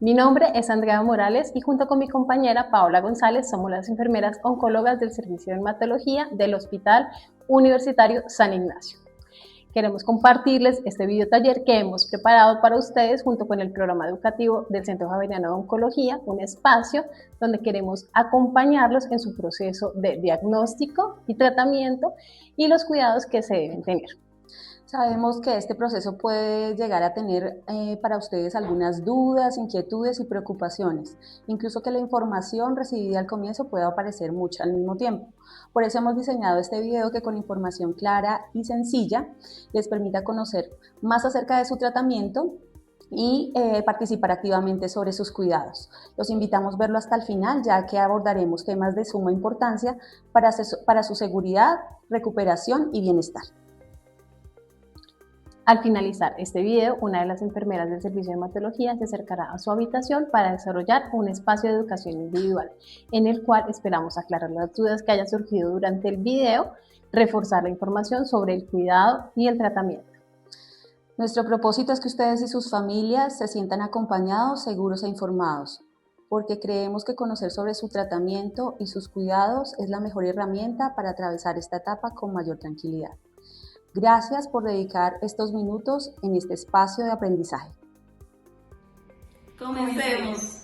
Mi nombre es Andrea Morales y junto con mi compañera Paola González somos las enfermeras oncólogas del Servicio de Hematología del Hospital Universitario San Ignacio. Queremos compartirles este video taller que hemos preparado para ustedes junto con el programa educativo del Centro Javeriano de Oncología, un espacio donde queremos acompañarlos en su proceso de diagnóstico y tratamiento y los cuidados que se deben tener. Sabemos que este proceso puede llegar a tener para ustedes algunas dudas, inquietudes y preocupaciones, incluso que la información recibida al comienzo pueda aparecer mucha al mismo tiempo. Por eso hemos diseñado este video que con información clara y sencilla les permita conocer más acerca de su tratamiento y participar activamente sobre sus cuidados. Los invitamos a verlo hasta el final, ya que abordaremos temas de suma importancia para su seguridad, recuperación y bienestar. Al finalizar este video, una de las enfermeras del servicio de hematología se acercará a su habitación para desarrollar un espacio de educación individual, en el cual esperamos aclarar las dudas que hayan surgido durante el video, reforzar la información sobre el cuidado y el tratamiento. Nuestro propósito es que ustedes y sus familias se sientan acompañados, seguros e informados, porque creemos que conocer sobre su tratamiento y sus cuidados es la mejor herramienta para atravesar esta etapa con mayor tranquilidad. Gracias por dedicar estos minutos en este espacio de aprendizaje. Comencemos.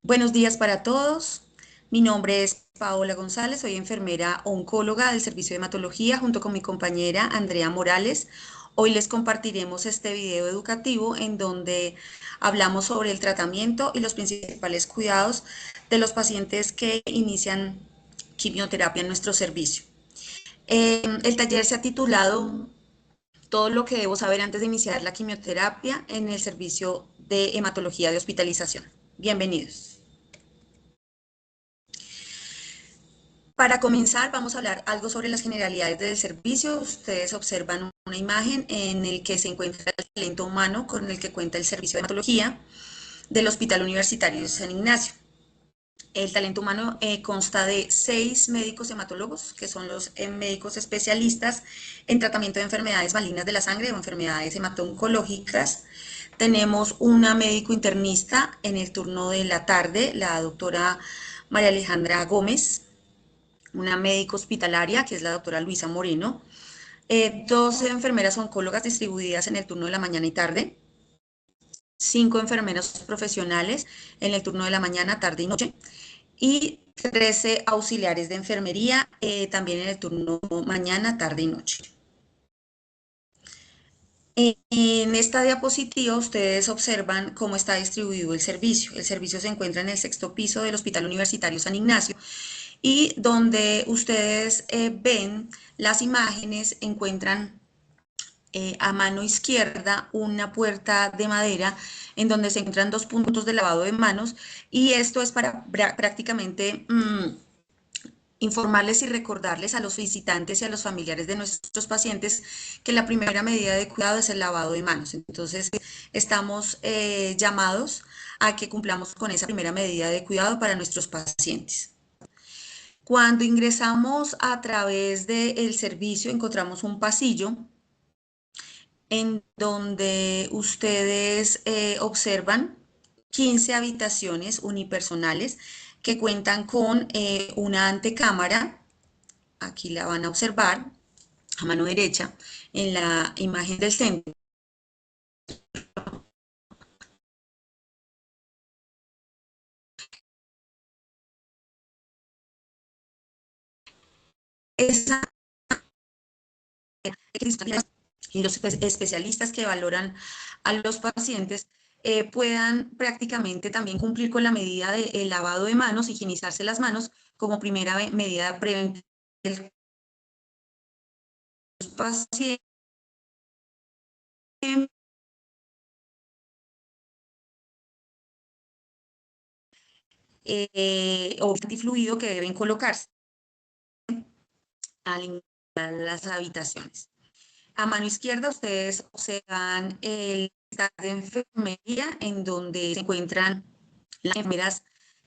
Buenos días para todos. Mi nombre es Paola González, soy enfermera oncóloga del Servicio de Hematología junto con mi compañera Andrea Morales. Hoy les compartiremos este video educativo en donde hablamos sobre el tratamiento y los principales cuidados de los pacientes que inician quimioterapia en nuestro servicio. El taller se ha titulado Todo lo que debo saber antes de iniciar la quimioterapia en el servicio de hematología de hospitalización. Bienvenidos. Para comenzar, vamos a hablar algo sobre las generalidades del servicio. Ustedes observan una imagen en la que se encuentra el talento humano con el que cuenta el servicio de hematología del Hospital Universitario de San Ignacio. El talento humano consta de 6 médicos hematólogos, que son los médicos especialistas en tratamiento de enfermedades malignas de la sangre o enfermedades hemato-oncológicas. Tenemos una médico internista en el turno de la tarde, la doctora María Alejandra Gómez, una médico hospitalaria, que es la doctora Luisa Moreno, 12 enfermeras oncólogas distribuidas en el turno de la mañana y tarde, 5 enfermeros profesionales en el turno de la mañana, tarde y noche, y 13 auxiliares de enfermería también en el turno mañana, tarde y noche. En esta diapositiva ustedes observan cómo está distribuido el servicio. El servicio se encuentra en el 6º piso del Hospital Universitario San Ignacio y donde ustedes ven las imágenes encuentran a mano izquierda una puerta de madera en donde se encuentran 2 puntos de lavado de manos y esto es para prácticamente informarles y recordarles a los visitantes y a los familiares de nuestros pacientes que la primera medida de cuidado es el lavado de manos. Entonces estamos llamados a que cumplamos con esa primera medida de cuidado para nuestros pacientes. Cuando ingresamos a través del servicio encontramos un pasillo en donde ustedes observan 15 habitaciones unipersonales que cuentan con una antecámara. Aquí la van a observar a mano derecha en la imagen del centro. Esa y los especialistas que valoran a los pacientes puedan prácticamente también cumplir con la medida de lavado de manos, higienizarse las manos como primera medida preventiva de los pacientes o antifluido que deben colocarse al ingresar a las habitaciones. A mano izquierda ustedes observan el staff de enfermería en donde se encuentran las enfermeras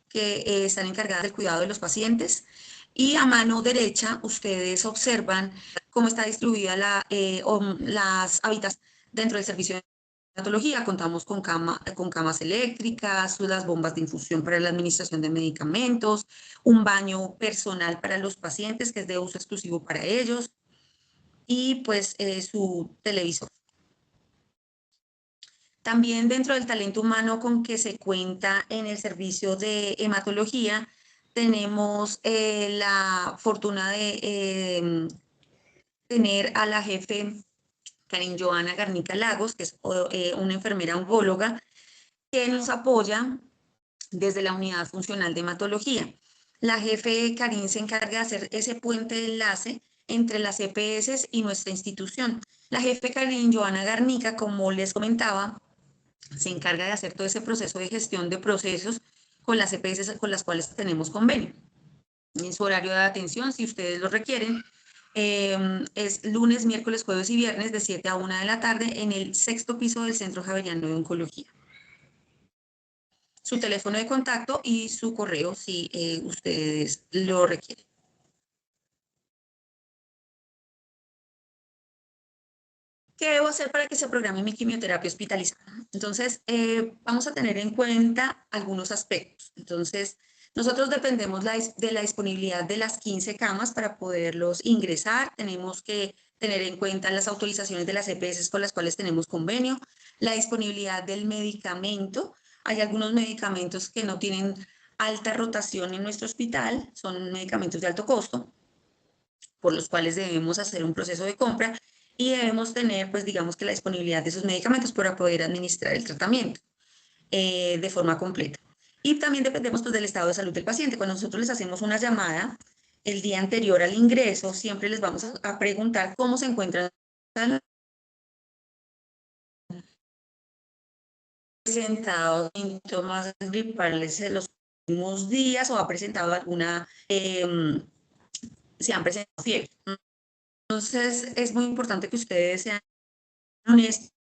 que están encargadas del cuidado de los pacientes y a mano derecha ustedes observan cómo está distribuida las habitaciones dentro del servicio hematología. Contamos con camas eléctricas, las bombas de infusión para la administración de medicamentos, un baño personal para los pacientes que es de uso exclusivo para ellos y pues su televisor. También dentro del talento humano con que se cuenta en el servicio de hematología, tenemos la fortuna de tener a la jefe Karen Joana Garnica Lagos, que es una enfermera oncóloga, que nos apoya desde la unidad funcional de hematología. La jefe Karin se encarga de hacer ese puente de enlace entre las EPS y nuestra institución. La jefe Karin Joana Garnica, como les comentaba, se encarga de hacer todo ese proceso de gestión de procesos con las EPS con las cuales tenemos convenio. En su horario de atención, si ustedes lo requieren, es lunes, miércoles, jueves y viernes de 7 a 1 de la tarde en el 6º piso del Centro Javeriano de Oncología. Su teléfono de contacto y su correo si ustedes lo requieren. ¿Qué debo hacer para que se programe mi quimioterapia hospitalizada? Entonces, vamos a tener en cuenta algunos aspectos. Entonces, nosotros dependemos de la disponibilidad de las 15 camas para poderlos ingresar. Tenemos que tener en cuenta las autorizaciones de las EPS con las cuales tenemos convenio, la disponibilidad del medicamento. Hay algunos medicamentos que no tienen alta rotación en nuestro hospital, son medicamentos de alto costo, por los cuales debemos hacer un proceso de compra y debemos tener, pues digamos que la disponibilidad de esos medicamentos para poder administrar el tratamiento de forma completa. Y también dependemos pues, del estado de salud del paciente. Cuando nosotros les hacemos una llamada el día anterior al ingreso, siempre les vamos a preguntar cómo se encuentran presentado síntomas gripales en los últimos días o ha presentado alguna, se han presentado fiebre. Entonces, es muy importante que ustedes sean honestos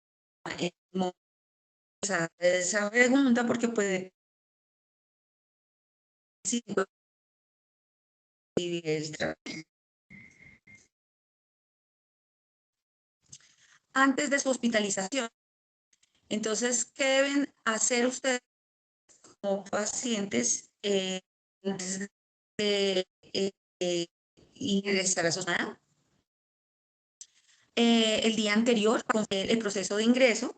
en esa pregunta porque puede antes de su hospitalización. Entonces, ¿qué deben hacer ustedes como pacientes antes de ingresar a su sala? El día anterior, el proceso de ingreso,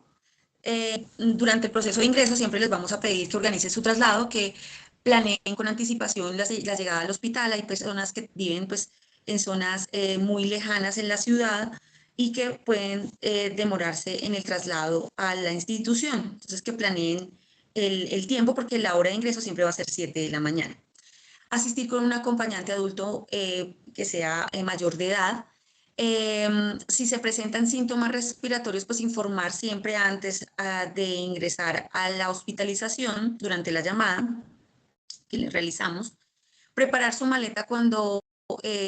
durante el proceso de ingreso siempre les vamos a pedir que organicen su traslado, que planeen con anticipación la llegada al hospital. Hay personas que viven pues, en zonas muy lejanas en la ciudad y que pueden demorarse en el traslado a la institución. Entonces, que planeen el tiempo porque la hora de ingreso siempre va a ser 7 de la mañana. Asistir con un acompañante adulto que sea mayor de edad. Si se presentan síntomas respiratorios, pues informar siempre antes de ingresar a la hospitalización durante la llamada que le realizamos. Preparar su maleta cuando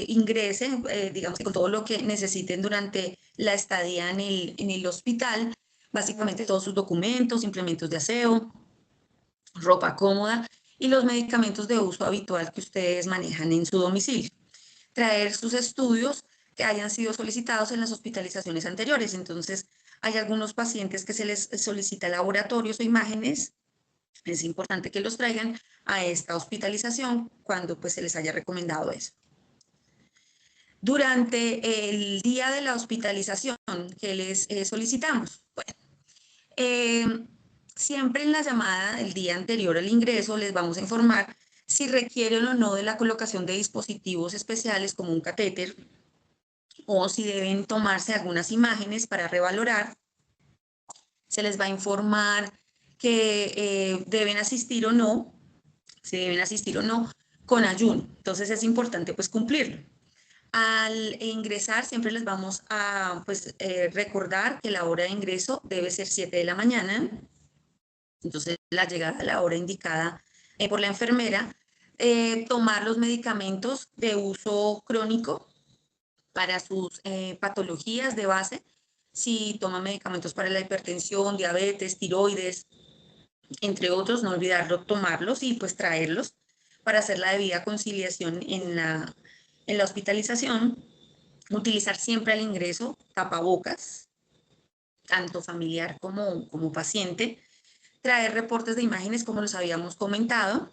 ingresen, digamos, con todo lo que necesiten durante la estadía en el hospital, básicamente todos sus documentos, implementos de aseo, ropa cómoda y los medicamentos de uso habitual que ustedes manejan en su domicilio. Traer sus estudios que hayan sido solicitados en las hospitalizaciones anteriores. Entonces, hay algunos pacientes que se les solicita laboratorios o imágenes. Es importante que los traigan a esta hospitalización cuando pues, se les haya recomendado eso. Durante el día de la hospitalización que les solicitamos, bueno, siempre en la llamada del día anterior al ingreso les vamos a informar si requieren o no de la colocación de dispositivos especiales como un catéter o si deben tomarse algunas imágenes para revalorar. Se les va a informar que deben asistir o no, si deben asistir o no, con ayuno. Entonces es importante pues cumplirlo. Al ingresar siempre les vamos a pues, recordar que la hora de ingreso debe ser 7 de la mañana. Entonces la llegada a la hora indicada por la enfermera. Tomar los medicamentos de uso crónico para sus patologías de base. Si toman medicamentos para la hipertensión, diabetes, tiroides, entre otros, no olvidarlo tomarlos y pues traerlos para hacer la debida conciliación en la hospitalización. Utilizar siempre al ingreso tapabocas, tanto familiar como paciente, traer reportes de imágenes, como los habíamos comentado,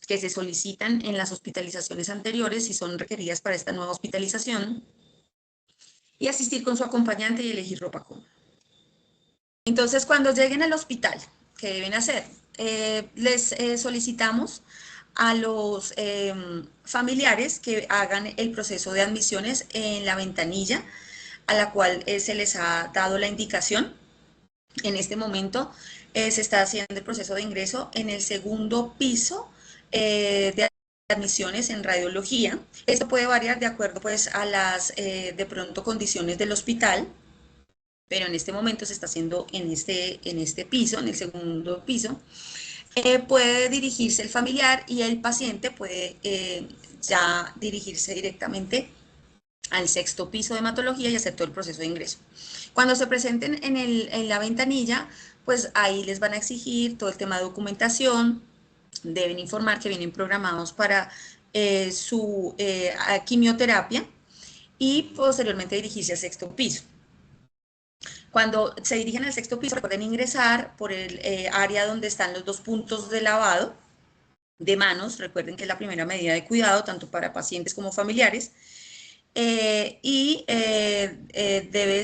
que se solicitan en las hospitalizaciones anteriores si son requeridas para esta nueva hospitalización, y asistir con su acompañante y elegir ropa cómoda. Entonces, cuando lleguen al hospital, ¿qué deben hacer? Les solicitamos a los familiares que hagan el proceso de admisiones en la ventanilla a la cual se les ha dado la indicación. En este momento se está haciendo el proceso de ingreso en el segundo piso de admisiones en radiología. Esto puede variar de acuerdo pues a las de pronto condiciones del hospital, pero en este momento se está haciendo en este piso, en el segundo piso. Puede dirigirse el familiar y el paciente puede ya dirigirse directamente al sexto piso de hematología y hacer todo el proceso de ingreso. Cuando se presenten en la ventanilla, pues ahí les van a exigir todo el tema de documentación, deben informar que vienen programados para su quimioterapia y posteriormente dirigirse al sexto piso. Cuando se dirigen al sexto piso, recuerden ingresar por el área donde están los 2 puntos de lavado de manos. Recuerden que es la primera medida de cuidado, tanto para pacientes como familiares. Debe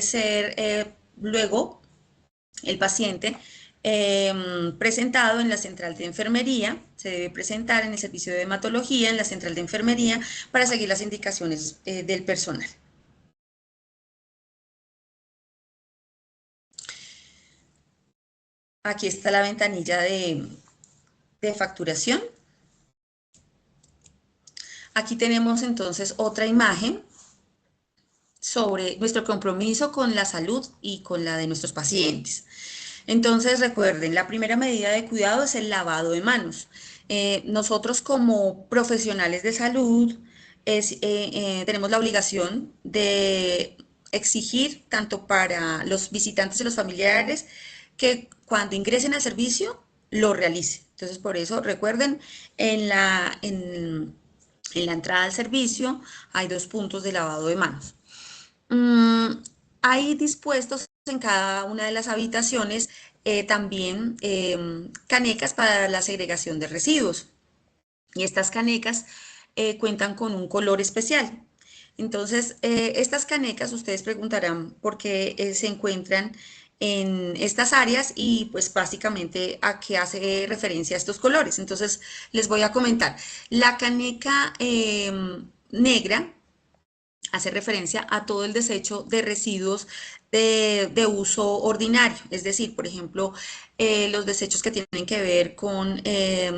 ser luego el paciente presentado en la central de enfermería, se debe presentar en el servicio de hematología, en la central de enfermería, para seguir las indicaciones del personal. Aquí está la ventanilla de facturación. Aquí tenemos entonces otra imagen sobre nuestro compromiso con la salud y con la de nuestros pacientes. Entonces recuerden, la primera medida de cuidado es el lavado de manos. Nosotros como profesionales de salud tenemos la obligación de exigir tanto para los visitantes y los familiares que cuando ingresen al servicio lo realicen. Entonces por eso recuerden, en la entrada al servicio hay 2 puntos de lavado de manos. Hay dispuestos en cada una de las habitaciones también canecas para la segregación de residuos. Y estas canecas cuentan con un color especial. Entonces, estas canecas, ustedes preguntarán por qué se encuentran en estas áreas y pues básicamente a qué hace referencia a estos colores. Entonces, les voy a comentar. La caneca negra hace referencia a todo el desecho de residuos de uso ordinario, es decir, por ejemplo, los desechos que tienen que ver con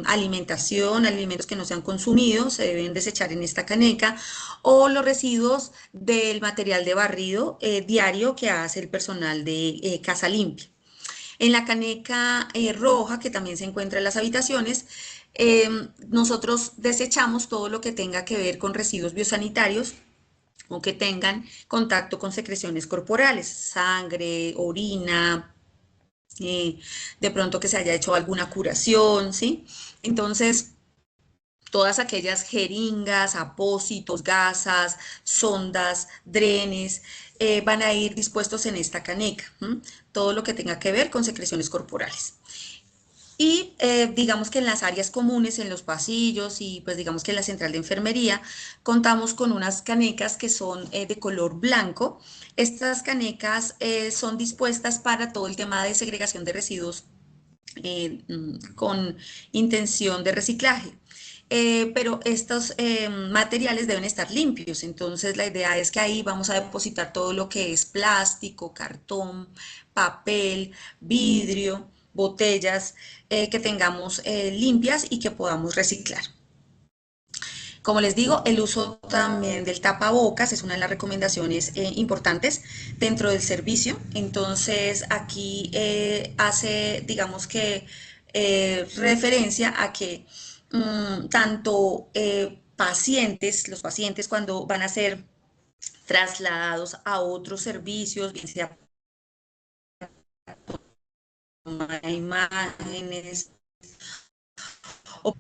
alimentación, alimentos que no se han consumido, se deben desechar en esta caneca, o los residuos del material de barrido diario que hace el personal de Casa Limpia. En la caneca roja, que también se encuentra en las habitaciones, nosotros desechamos todo lo que tenga que ver con residuos biosanitarios o que tengan contacto con secreciones corporales, sangre, orina, de pronto que se haya hecho alguna curación, ¿sí? Entonces, todas aquellas jeringas, apósitos, gasas, sondas, drenes, van a ir dispuestos en esta caneca, todo lo que tenga que ver con secreciones corporales. Y digamos que en las áreas comunes, en los pasillos y pues digamos que en la central de enfermería, contamos con unas canecas que son de color blanco. Estas canecas son dispuestas para todo el tema de segregación de residuos con intención de reciclaje. Pero estos materiales deben estar limpios, entonces la idea es que ahí vamos a depositar todo lo que es plástico, cartón, papel, vidrio, botellas que tengamos limpias y que podamos reciclar. Como les digo, el uso también del tapabocas es una de las recomendaciones importantes dentro del servicio. Entonces, aquí hace, digamos que, referencia a que tanto pacientes, los pacientes cuando van a ser trasladados a otros servicios, bien sea imágenes,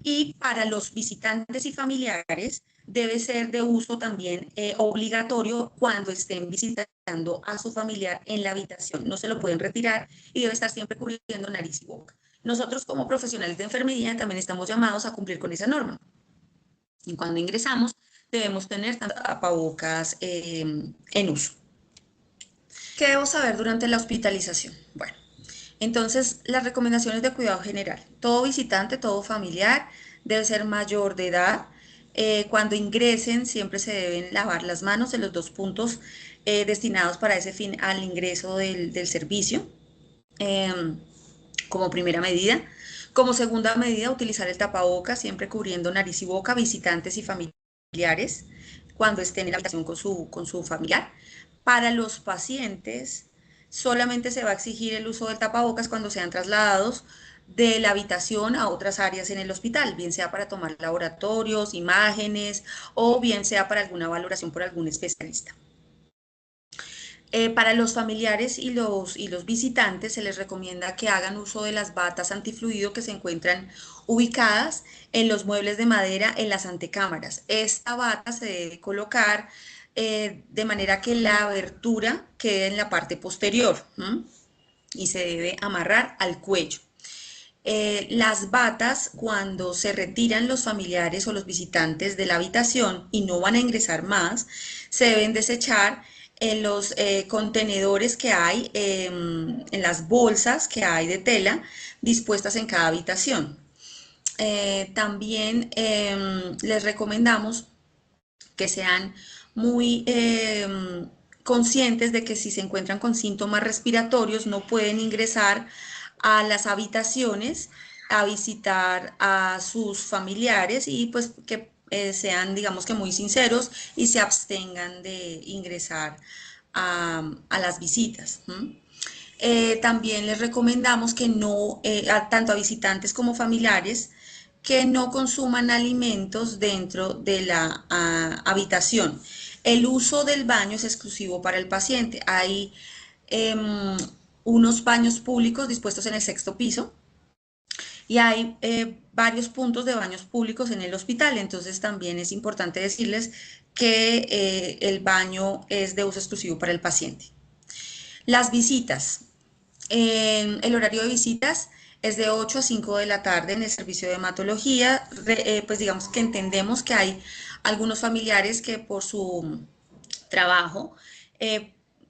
y para los visitantes y familiares debe ser de uso también obligatorio cuando estén visitando ingresando a su familiar en la habitación. No se lo pueden retirar y debe estar siempre cubriendo nariz y boca. Nosotros como profesionales de enfermería también estamos llamados a cumplir con esa norma. Y cuando ingresamos debemos tener tapabocas en uso. ¿Qué debo saber durante la hospitalización? Bueno, entonces las recomendaciones de cuidado general. Todo visitante, todo familiar debe ser mayor de edad. Cuando ingresen siempre se deben lavar las manos en los 2 puntos destinados para ese fin al ingreso del servicio. Como primera medida. Como segunda medida, utilizar el tapabocas, siempre cubriendo nariz y boca, visitantes y familiares, cuando estén en la habitación con su familiar. Para los pacientes, solamente se va a exigir el uso del tapabocas cuando sean trasladados de la habitación a otras áreas en el hospital, bien sea para tomar laboratorios, imágenes o bien sea para alguna valoración por algún especialista. Para los familiares y los visitantes se les recomienda que hagan uso de las batas antifluido que se encuentran ubicadas en los muebles de madera en las antecámaras. Esta bata se debe colocar de manera que la abertura quede en la parte posterior, y se debe amarrar al cuello. Las batas, cuando se retiran los familiares o los visitantes de la habitación y no van a ingresar más, se deben desechar en los contenedores que hay, en las bolsas que hay de tela dispuestas en cada habitación. También les recomendamos que sean muy conscientes de que si se encuentran con síntomas respiratorios no pueden ingresar a las habitaciones a visitar a sus familiares y pues que sean, digamos que muy sinceros y se abstengan de ingresar a las visitas. También les recomendamos que no, tanto a visitantes como familiares, que no consuman alimentos dentro de la habitación. El uso del baño es exclusivo para el paciente. Hay unos baños públicos dispuestos en el 6º piso y hay varios puntos de baños públicos en el hospital, entonces también es importante decirles que el baño es de uso exclusivo para el paciente. Las visitas. El horario de visitas es de 8 a 5 de la tarde en el servicio de hematología. Pues digamos que entendemos que hay algunos familiares que por su trabajo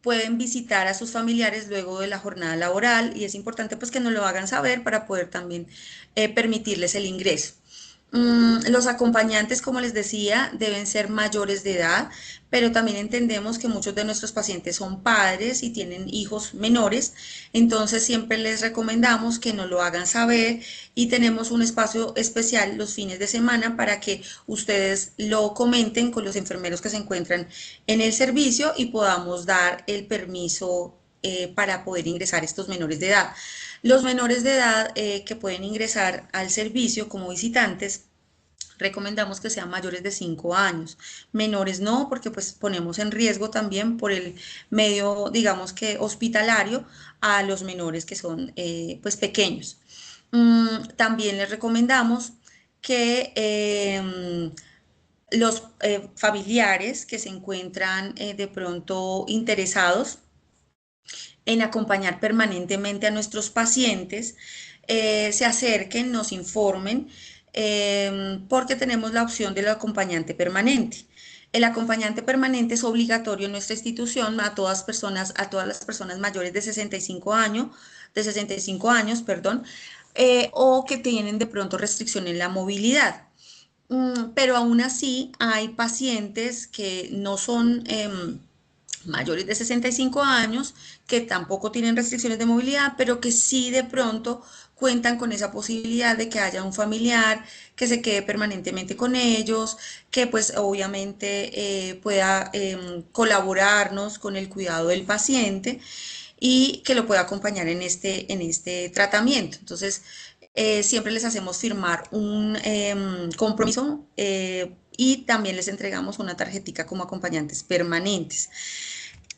pueden visitar a sus familiares luego de la jornada laboral y es importante pues que nos lo hagan saber para poder también permitirles el ingreso. Los acompañantes, como les decía, deben ser mayores de edad, pero también entendemos que muchos de nuestros pacientes son padres y tienen hijos menores, entonces siempre les recomendamos que nos lo hagan saber y tenemos un espacio especial los fines de semana para que ustedes lo comenten con los enfermeros que se encuentran en el servicio y podamos dar el permiso para poder ingresar estos menores de edad. Los menores de edad que pueden ingresar al servicio como visitantes, recomendamos que sean mayores de 5 años. Menores no, porque pues ponemos en riesgo también por el medio, digamos que hospitalario, a los menores que son pues pequeños. También les recomendamos que los familiares que se encuentran de pronto interesados en acompañar permanentemente a nuestros pacientes, se acerquen, nos informen, porque tenemos la opción del acompañante permanente. El acompañante permanente es obligatorio en nuestra institución a todas las personas mayores de 65 años, perdón, o que tienen de pronto restricción en la movilidad. Pero aún así hay pacientes que no son mayores de 65 años, que tampoco tienen restricciones de movilidad, pero que sí de pronto cuentan con esa posibilidad de que haya un familiar que se quede permanentemente con ellos, que pues obviamente pueda colaborarnos con el cuidado del paciente y que lo pueda acompañar en este tratamiento. Entonces, siempre les hacemos firmar un compromiso y también les entregamos una tarjetica como acompañantes permanentes.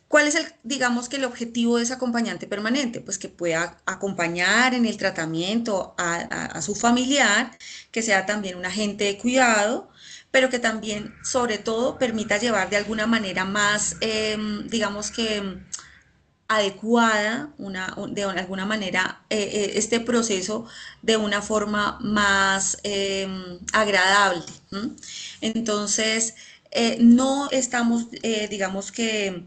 ¿Cuál es digamos que el objetivo de ese acompañante permanente? Pues que pueda acompañar en el tratamiento a su familiar, que sea también un agente de cuidado, pero que también, sobre todo, permita llevar de alguna manera más, digamos que adecuada, de alguna manera, este proceso de una forma más agradable. ¿M? Entonces, no estamos, digamos que,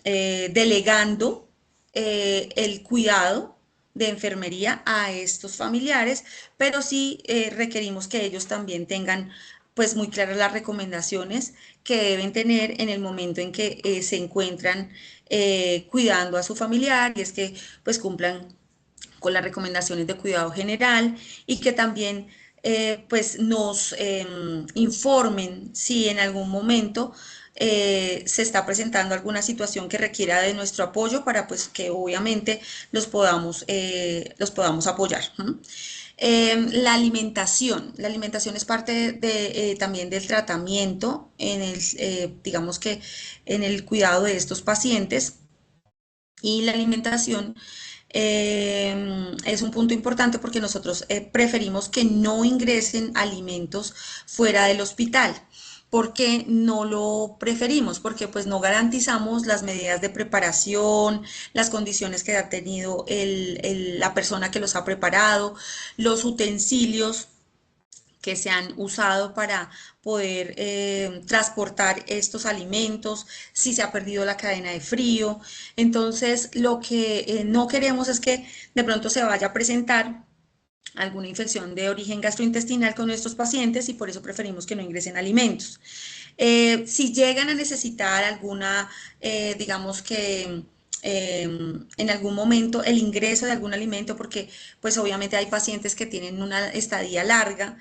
delegando el cuidado de enfermería a estos familiares, pero sí requerimos que ellos también tengan pues muy claras las recomendaciones que deben tener en el momento en que se encuentran cuidando a su familiar, y es que pues cumplan con las recomendaciones de cuidado general, y que también pues nos informen si en algún momento se está presentando alguna situación que requiera de nuestro apoyo, para pues que obviamente los podamos apoyar. La alimentación es parte también del tratamiento, digamos que en el cuidado de estos pacientes, y la alimentación es un punto importante porque nosotros preferimos que no ingresen alimentos fuera del hospital. ¿Por qué no lo preferimos? Porque pues no garantizamos las medidas de preparación, las condiciones que ha tenido la persona que los ha preparado, los utensilios que se han usado para poder transportar estos alimentos, si se ha perdido la cadena de frío. Entonces, lo que no queremos es que de pronto se vaya a presentar alguna infección de origen gastrointestinal con nuestros pacientes, y por eso preferimos que no ingresen alimentos. Si llegan a necesitar alguna, digamos que en algún momento el ingreso de algún alimento, porque pues obviamente hay pacientes que tienen una estadía larga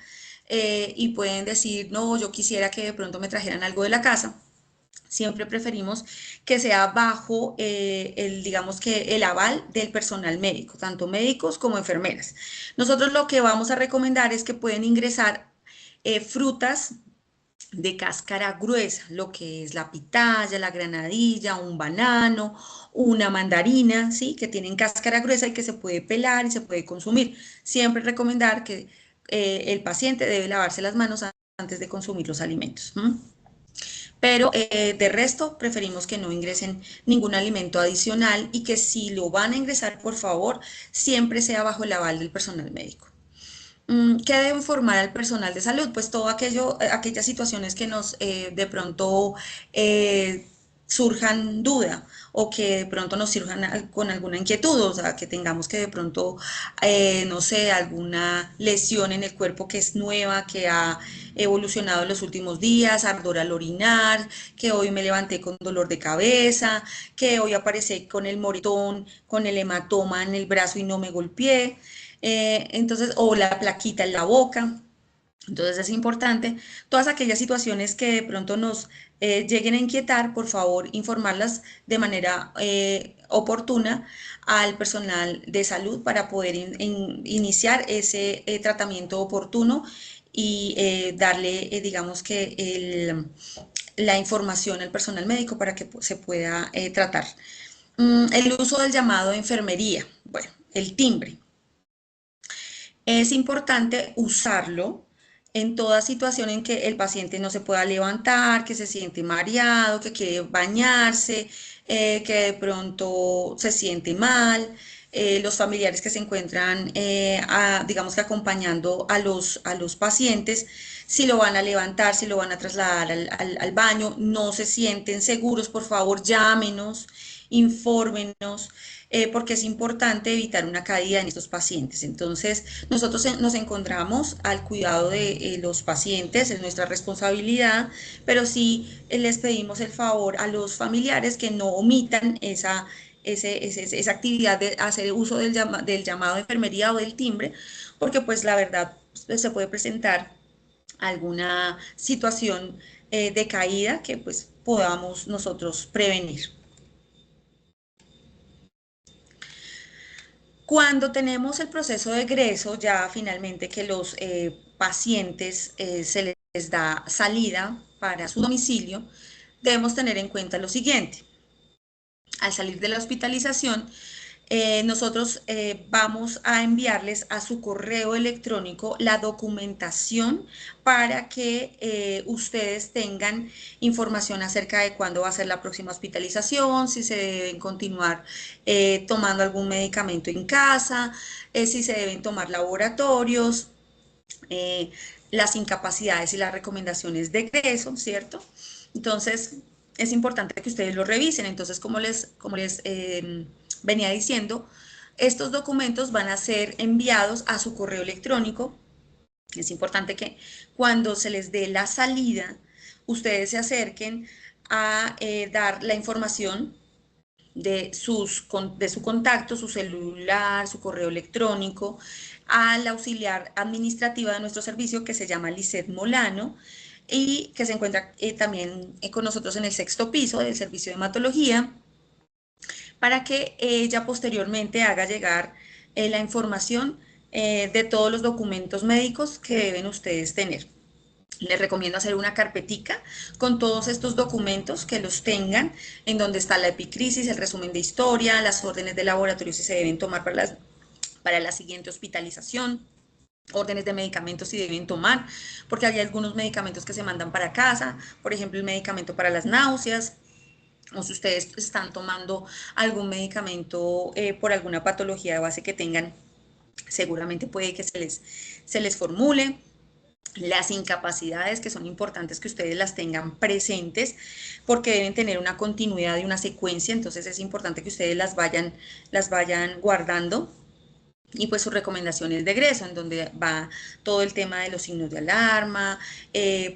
y pueden decir, no, yo quisiera que de pronto me trajeran algo de la casa. Siempre preferimos que sea bajo digamos que el aval del personal médico, tanto médicos como enfermeras. Nosotros lo que vamos a recomendar es que pueden ingresar frutas de cáscara gruesa, lo que es la pitaya, la granadilla, un banano, una mandarina, ¿sí? Que tienen cáscara gruesa y que se puede pelar y se puede consumir. Siempre recomendar que el paciente debe lavarse las manos antes de consumir los alimentos. Pero de resto preferimos que no ingresen ningún alimento adicional, y que si lo van a ingresar, por favor, siempre sea bajo el aval del personal médico. ¿Qué debe informar al personal de salud? Pues todo aquello, aquellas situaciones que nos de pronto surjan duda, o que de pronto nos surjan con alguna inquietud, o sea, que tengamos que de pronto, no sé, alguna lesión en el cuerpo que es nueva, que ha evolucionado en los últimos días, ardor al orinar, que hoy me levanté con dolor de cabeza, que hoy aparecí con el moretón, con el hematoma en el brazo y no me golpeé. Entonces, o la plaquita en la boca. Entonces es importante todas aquellas situaciones que de pronto nos lleguen a inquietar, por favor, informarlas de manera oportuna al personal de salud, para poder iniciar ese tratamiento oportuno, y darle, digamos que, la información al personal médico para que se pueda tratar. El uso del llamado de enfermería, bueno, el timbre. Es importante usarlo en toda situación en que el paciente no se pueda levantar, que se siente mareado, que quiere bañarse, que de pronto se siente mal. Los familiares que se encuentran, digamos que acompañando a los pacientes, si lo van a levantar, si lo van a trasladar al baño, no se sienten seguros, por favor llámenos, infórmenos, porque es importante evitar una caída en estos pacientes. Entonces, nosotros nos encontramos al cuidado de los pacientes, es nuestra responsabilidad, pero sí les pedimos el favor a los familiares que no omitan esa actividad de hacer uso del llamado de enfermería o del timbre, porque pues la verdad se puede presentar alguna situación de caída que pues podamos nosotros prevenir. Cuando tenemos el proceso de egreso, ya finalmente que los pacientes se les da salida para su domicilio, debemos tener en cuenta lo siguiente. Al salir de la hospitalización, nosotros vamos a enviarles a su correo electrónico la documentación para que ustedes tengan información acerca de cuándo va a ser la próxima hospitalización, si se deben continuar tomando algún medicamento en casa, si se deben tomar laboratorios, las incapacidades y las recomendaciones de egreso, ¿cierto? Entonces, es importante que ustedes lo revisen. Entonces, como les venía diciendo, estos documentos van a ser enviados a su correo electrónico. Es importante que cuando se les dé la salida, ustedes se acerquen a dar la información de su contacto, su celular, su correo electrónico, al auxiliar administrativa de nuestro servicio que se llama Lisset Molano y que se encuentra también con nosotros en el 6º piso del servicio de hematología, para que ella posteriormente haga llegar la información de todos los documentos médicos que deben ustedes tener. Les recomiendo hacer una carpetica con todos estos documentos, que los tengan, en donde está la epicrisis, el resumen de historia, las órdenes de laboratorio si se deben tomar para la siguiente hospitalización, órdenes de medicamentos si deben tomar, porque hay algunos medicamentos que se mandan para casa, por ejemplo el medicamento para las náuseas, o si ustedes están tomando algún medicamento por alguna patología de base que tengan, seguramente puede que se les formule. Las incapacidades, que son importantes que ustedes las tengan presentes porque deben tener una continuidad y una secuencia, entonces es importante que ustedes las vayan guardando. Y pues sus recomendaciones de egreso, en donde va todo el tema de los signos de alarma,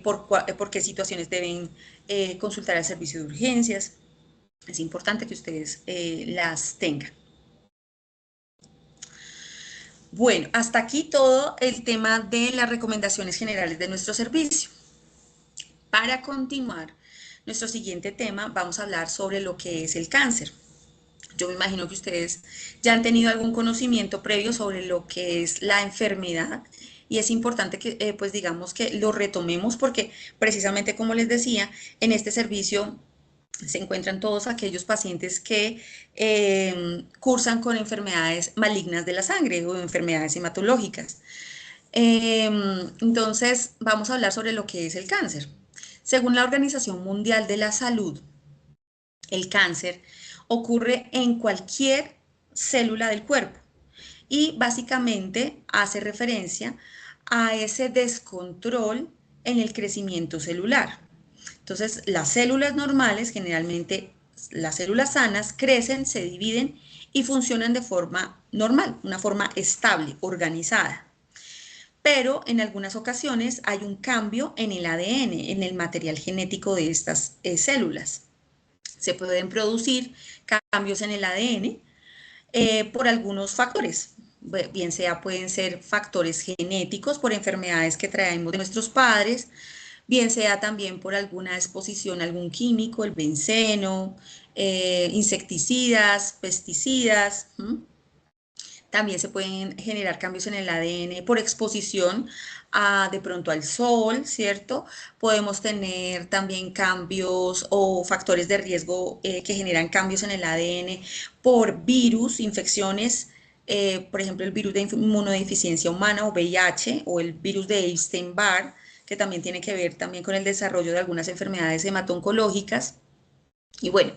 por qué situaciones deben consultar al servicio de urgencias. Es importante que ustedes las tengan. Bueno, hasta aquí todo el tema de las recomendaciones generales de nuestro servicio. Para continuar, nuestro siguiente tema, vamos a hablar sobre lo que es el cáncer. Yo me imagino que ustedes ya han tenido algún conocimiento previo sobre lo que es la enfermedad y es importante que, pues digamos que lo retomemos porque precisamente como les decía, en este servicio se encuentran todos aquellos pacientes que cursan con enfermedades malignas de la sangre o enfermedades hematológicas. Entonces, vamos a hablar sobre lo que es el cáncer. Según la Organización Mundial de la Salud, el cáncer ocurre en cualquier célula del cuerpo y básicamente hace referencia a ese descontrol en el crecimiento celular. Entonces, las células normales, generalmente las células sanas, crecen, se dividen y funcionan de forma normal, una forma estable, organizada. Pero en algunas ocasiones hay un cambio en el ADN, en el material genético de estas células. Se pueden producir cambios en el ADN por algunos factores, bien sea pueden ser factores genéticos por enfermedades que traemos de nuestros padres, bien sea también por alguna exposición a algún químico, el benceno, insecticidas, pesticidas. También se pueden generar cambios en el ADN por exposición de pronto al sol, ¿cierto? Podemos tener también cambios o factores de riesgo que generan cambios en el ADN por virus, infecciones, por ejemplo, el virus de inmunodeficiencia humana o VIH o el virus de Epstein-Barr, que también tiene que ver también con el desarrollo de algunas enfermedades hemato-oncológicas. Y bueno,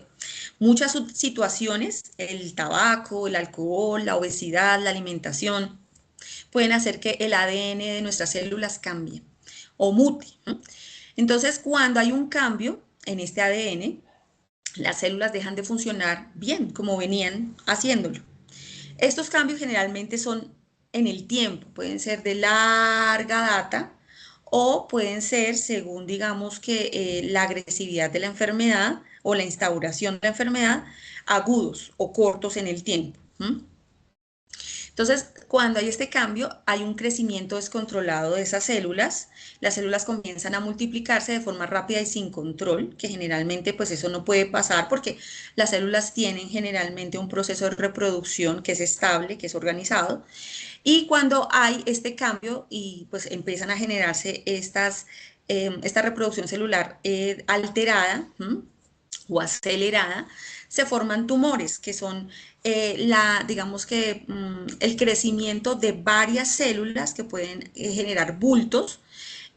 muchas situaciones, el tabaco, el alcohol, la obesidad, la alimentación, pueden hacer que el ADN de nuestras células cambie o mute. Entonces, cuando hay un cambio en este ADN, las células dejan de funcionar bien como venían haciéndolo. Estos cambios generalmente son en el tiempo, pueden ser de larga data o pueden ser según digamos que la agresividad de la enfermedad o la instauración de la enfermedad, agudos o cortos en el tiempo. Entonces, cuando hay este cambio, hay un crecimiento descontrolado de esas células, las células comienzan a multiplicarse de forma rápida y sin control, que generalmente pues eso no puede pasar porque las células tienen generalmente un proceso de reproducción que es estable, que es organizado, y cuando hay este cambio y pues empiezan a generarse esta reproducción celular alterada, o acelerada, se forman tumores, que son digamos que el crecimiento de varias células que pueden generar bultos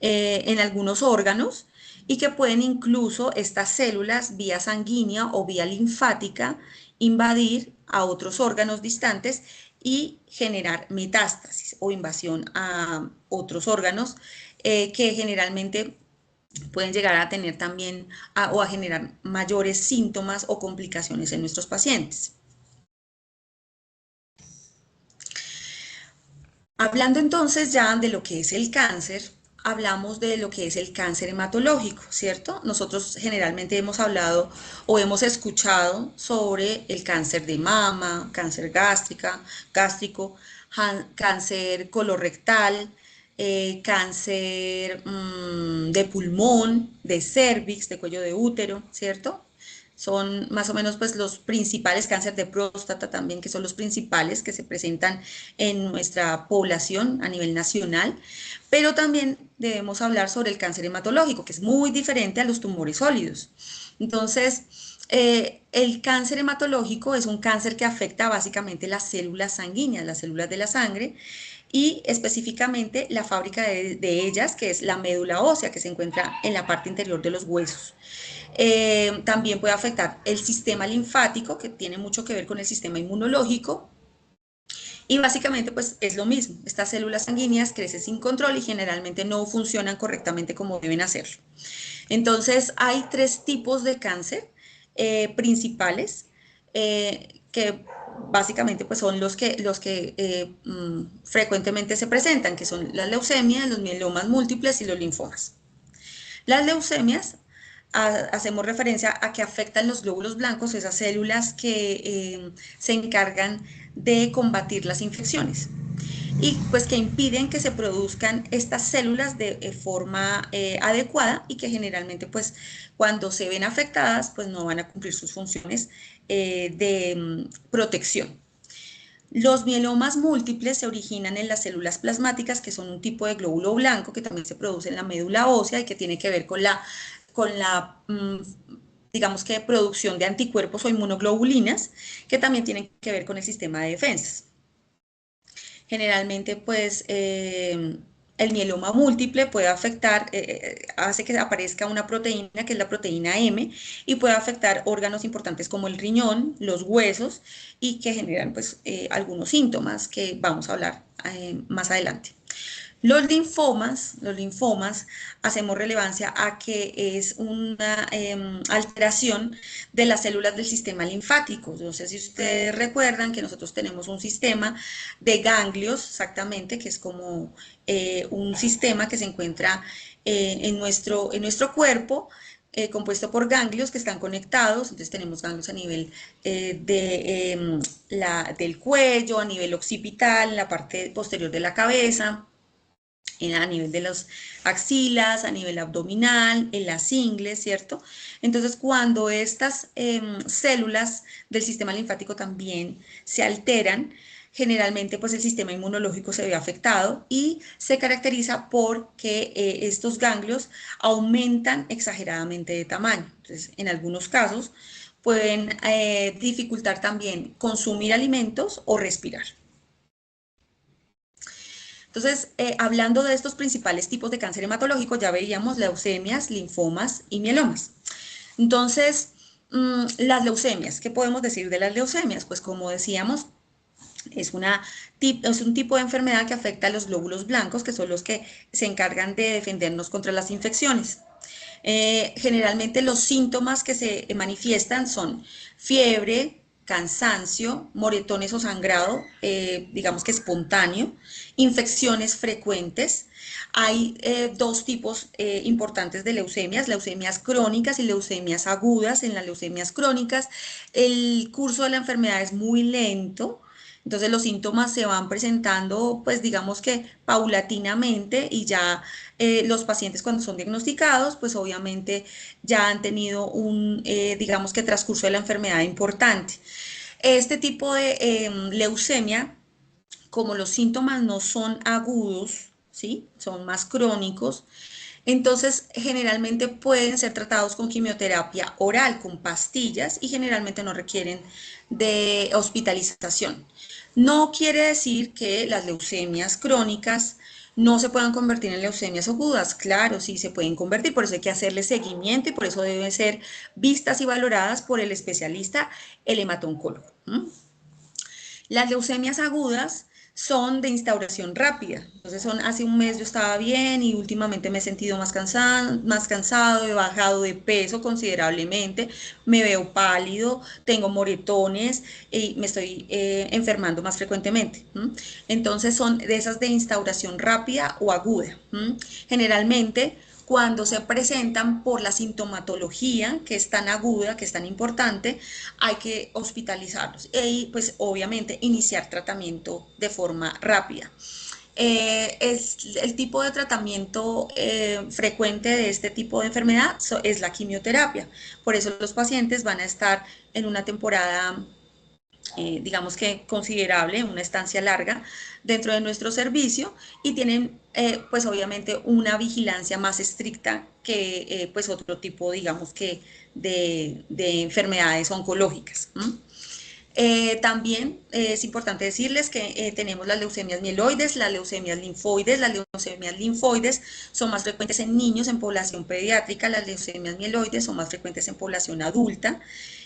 en algunos órganos y que pueden incluso estas células vía sanguínea o vía linfática invadir a otros órganos distantes y generar metástasis o invasión a otros órganos que generalmente pueden llegar a tener también o a generar mayores síntomas o complicaciones en nuestros pacientes. Hablando entonces ya de lo que es el cáncer, hablamos de lo que es el cáncer hematológico, ¿cierto? Nosotros generalmente hemos hablado o hemos escuchado sobre el cáncer de mama, cáncer gástrico, cáncer colorectal, cáncer de pulmón, de cervix, de cuello de útero, ¿cierto? Son más o menos pues los principales, cáncer de próstata también, que son los principales que se presentan en nuestra población a nivel nacional, pero también debemos hablar sobre el cáncer hematológico, que es muy diferente a los tumores sólidos. Entonces, el cáncer hematológico es un cáncer que afecta básicamente las células sanguíneas, las células de la sangre, y específicamente la fábrica de ellas, que es la médula ósea, que se encuentra en la parte interior de los huesos. También puede afectar el sistema linfático, que tiene mucho que ver con el sistema inmunológico. Y básicamente pues es lo mismo, estas células sanguíneas crecen sin control y generalmente no funcionan correctamente como deben hacerlo. Entonces hay tres tipos de cáncer principales que básicamente pues son los que frecuentemente se presentan, que son las leucemias, los mielomas múltiples y los linfomas. Las leucemias hacemos referencia a que afectan los glóbulos blancos, esas células que se encargan de combatir las infecciones y pues que impiden que se produzcan estas células de forma adecuada y que generalmente pues cuando se ven afectadas pues no van a cumplir sus funciones de protección. Los mielomas múltiples se originan en las células plasmáticas, que son un tipo de glóbulo blanco que también se produce en la médula ósea y que tiene que ver con la digamos que producción de anticuerpos o inmunoglobulinas, que también tienen que ver con el sistema de defensas. Generalmente, pues, el mieloma múltiple puede afectar, hace que aparezca una proteína, que es la proteína M, y puede afectar órganos importantes como el riñón, los huesos, y que generan, pues, algunos síntomas que vamos a hablar más adelante. Los linfomas hacemos relevancia a que es una alteración de las células del sistema linfático. No sé si ustedes recuerdan que nosotros tenemos un sistema de ganglios, exactamente, que es como un sistema que se encuentra en nuestro cuerpo, compuesto por ganglios que están conectados. Entonces tenemos ganglios a nivel del cuello, a nivel occipital, en la parte posterior de la cabeza, a nivel de las axilas, a nivel abdominal, en las ingles, ¿cierto? Entonces, cuando estas células del sistema linfático también se alteran, generalmente pues el sistema inmunológico se ve afectado y se caracteriza por que estos ganglios aumentan exageradamente de tamaño. Entonces, en algunos casos pueden dificultar también consumir alimentos o respirar. Entonces, hablando de estos principales tipos de cáncer hematológico, ya veíamos leucemias, linfomas y mielomas. Entonces, las leucemias, ¿qué podemos decir de las leucemias? Pues como decíamos, es un tipo de enfermedad que afecta a los glóbulos blancos, que son los que se encargan de defendernos contra las infecciones. Generalmente los síntomas que se manifiestan son fiebre, cansancio, moretones o sangrado, digamos que espontáneo, infecciones frecuentes. Hay dos tipos importantes de leucemias crónicas y leucemias agudas. En las leucemias crónicas el curso de la enfermedad es muy lento. Entonces los síntomas se van presentando, pues digamos que paulatinamente, y ya los pacientes cuando son diagnosticados, pues obviamente ya han tenido digamos que transcurso de la enfermedad importante. Este tipo de leucemia, como los síntomas no son agudos, ¿sí? Son más crónicos, Entonces, generalmente pueden ser tratados con quimioterapia oral, con pastillas, y generalmente no requieren de hospitalización. No quiere decir que las leucemias crónicas no se puedan convertir en leucemias agudas. Claro, sí se pueden convertir, por eso hay que hacerle seguimiento y por eso deben ser vistas y valoradas por el especialista, el hematoncólogo. Las leucemias agudas son de instauración rápida. Entonces, hace un mes yo estaba bien y últimamente me he sentido más cansado, he bajado de peso considerablemente, me veo pálido, tengo moretones y me estoy enfermando más frecuentemente. Entonces, son de esas de instauración rápida o aguda. Generalmente, cuando se presentan por la sintomatología, que es tan aguda, que es tan importante, hay que hospitalizarlos y pues obviamente iniciar tratamiento de forma rápida. Es el tipo de tratamiento frecuente de este tipo de enfermedad es la quimioterapia. Por eso los pacientes van a estar en una temporada digamos que considerable, una estancia larga dentro de nuestro servicio y tienen pues obviamente una vigilancia más estricta que pues otro tipo digamos que de enfermedades oncológicas. También es importante decirles que tenemos las leucemias mieloides, las leucemias linfoides. Las leucemias linfoides son más frecuentes en niños, en población pediátrica. Las leucemias mieloides son más frecuentes en población adulta.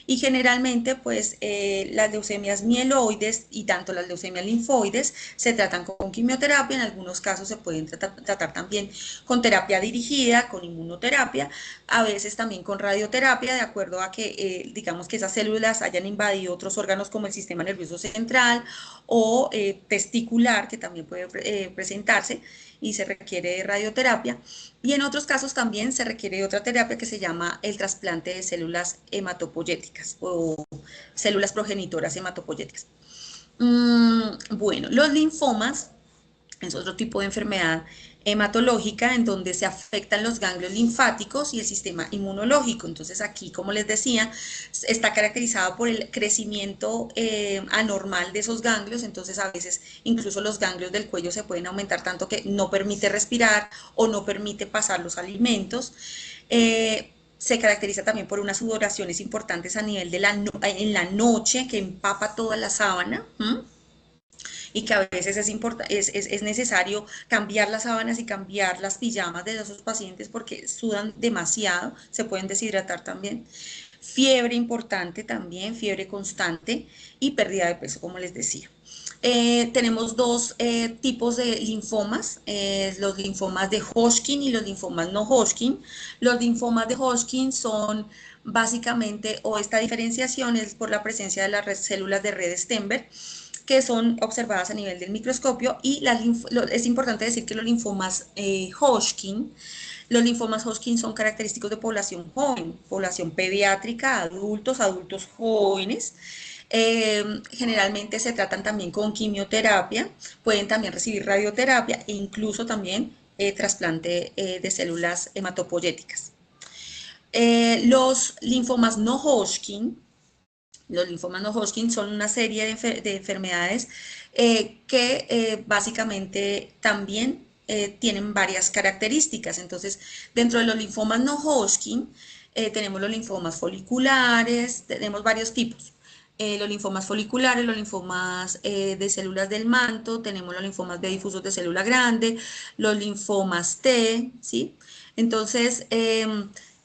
Y generalmente, pues, las leucemias mieloides y tanto las leucemias linfoides se tratan con quimioterapia. En algunos casos se pueden tratar también con terapia dirigida, con inmunoterapia, a veces también con radioterapia, de acuerdo a que, digamos, que esas células hayan invadido otros órganos como el sistema nervioso central o testicular, que también puede presentarse y se requiere de radioterapia. Y en otros casos también se requiere de otra terapia que se llama el trasplante de células hematopoyéticas o células progenitoras hematopoyéticas. Bueno, los linfomas es otro tipo de enfermedad hematológica en donde se afectan los ganglios linfáticos y el sistema inmunológico. Entonces aquí, como les decía, está caracterizado por el crecimiento anormal de esos ganglios. Entonces a veces incluso los ganglios del cuello se pueden aumentar tanto que no permite respirar o no permite pasar los alimentos. Se caracteriza también por unas sudoraciones importantes a nivel de en la noche que empapa toda la sábana. Y que a veces es necesario cambiar las sábanas y cambiar las pijamas de esos pacientes porque sudan demasiado, se pueden deshidratar también. Fiebre importante también, fiebre constante y pérdida de peso, como les decía. Tenemos dos tipos de linfomas, los linfomas de Hodgkin y los linfomas no Hodgkin. Los linfomas de Hodgkin son básicamente, o esta diferenciación es por la presencia de las células de red Stenberg, que son observadas a nivel del microscopio, y es importante decir que los linfomas Hodgkin son característicos de población joven, población pediátrica, adultos jóvenes. Generalmente se tratan también con quimioterapia, pueden también recibir radioterapia e incluso también trasplante de células hematopoyéticas. Los linfomas no Hodgkin son una serie de enfermedades que básicamente también tienen varias características. Entonces, dentro de los linfomas no Hodgkin, tenemos los linfomas foliculares, tenemos varios tipos. Los linfomas foliculares, los linfomas de células del manto, tenemos los linfomas B difusos de célula grande, los linfomas T, ¿sí? Entonces,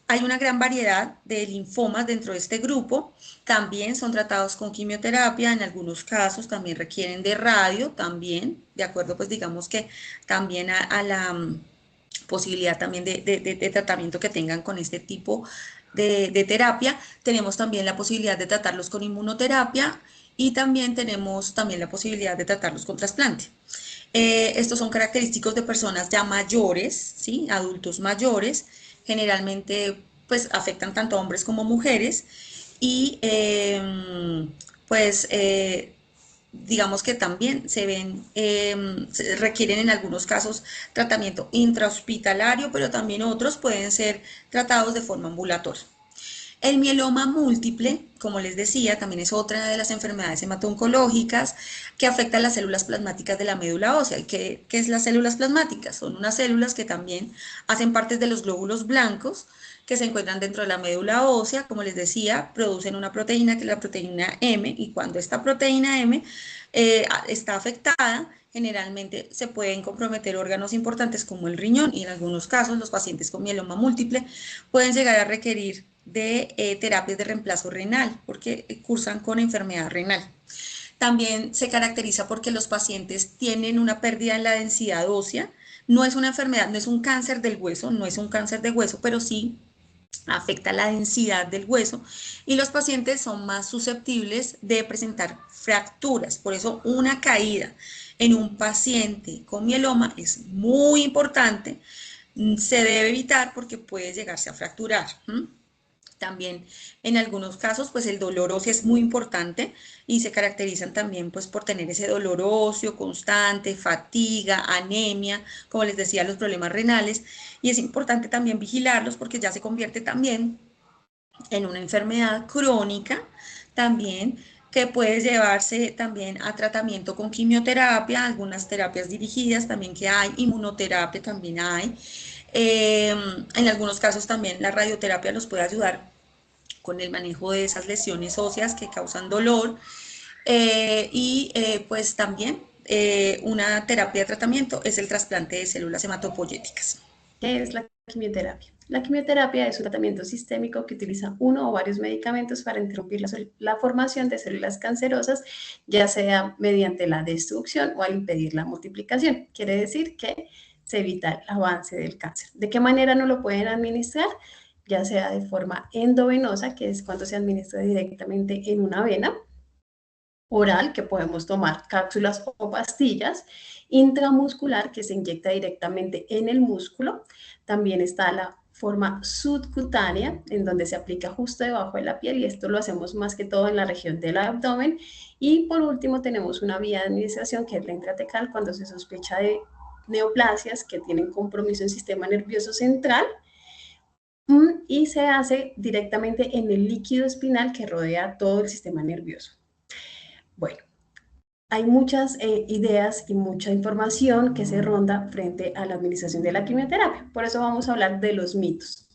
hay una gran variedad de linfomas dentro de este grupo. También son tratados con quimioterapia, en algunos casos también requieren de radio, también, de acuerdo, pues digamos que también a la posibilidad también de tratamiento que tengan con este tipo de terapia. Tenemos también la posibilidad de tratarlos con inmunoterapia y también tenemos también la posibilidad de tratarlos con trasplante. Estos son característicos de personas ya mayores, ¿sí? Adultos mayores, generalmente pues afectan tanto a hombres como mujeres y pues digamos que también requieren en algunos casos tratamiento intrahospitalario, pero también otros pueden ser tratados de forma ambulatoria. El mieloma múltiple, como les decía, también es otra de las enfermedades hemato-oncológicas que afecta a las células plasmáticas de la médula ósea. ¿Y qué es las células plasmáticas? Son unas células que también hacen parte de los glóbulos blancos que se encuentran dentro de la médula ósea. Como les decía, producen una proteína que es la proteína M, y cuando esta proteína M está afectada, generalmente se pueden comprometer órganos importantes como el riñón, y en algunos casos los pacientes con mieloma múltiple pueden llegar a requerir de terapias de reemplazo renal porque cursan con enfermedad renal. También se caracteriza porque los pacientes tienen una pérdida en la densidad ósea. No es una enfermedad, no es un cáncer del hueso, no es un cáncer de hueso, pero sí afecta la densidad del hueso, y los pacientes son más susceptibles de presentar fracturas. Por eso una caída en un paciente con mieloma es muy importante, se debe evitar porque puede llegarse a fracturar. También en algunos casos pues el dolor óseo es muy importante y se caracterizan también pues por tener ese dolor óseo constante, fatiga, anemia, como les decía, los problemas renales, y es importante también vigilarlos porque ya se convierte también en una enfermedad crónica también, que puede llevarse también a tratamiento con quimioterapia, algunas terapias dirigidas también que hay, inmunoterapia también hay. En algunos casos también la radioterapia nos puede ayudar con el manejo de esas lesiones óseas que causan dolor, pues también una terapia de tratamiento es el trasplante de células hematopoyéticas. ¿Qué es la quimioterapia? La quimioterapia es un tratamiento sistémico que utiliza uno o varios medicamentos para interrumpir la formación de células cancerosas, ya sea mediante la destrucción o al impedir la multiplicación. Quiere decir que se evita el avance del cáncer. ¿De qué manera no lo pueden administrar? Ya sea de forma endovenosa, que es cuando se administra directamente en una vena, oral, que podemos tomar cápsulas o pastillas, intramuscular, que se inyecta directamente en el músculo. También está la forma subcutánea, en donde se aplica justo debajo de la piel, y esto lo hacemos más que todo en la región del abdomen. Y por último tenemos una vía de administración que es la intratecal, cuando se sospecha de neoplasias que tienen compromiso en el sistema nervioso central, y se hace directamente en el líquido espinal que rodea todo el sistema nervioso. Bueno, hay muchas ideas y mucha información que se ronda frente a la administración de la quimioterapia. Por eso vamos a hablar de los mitos.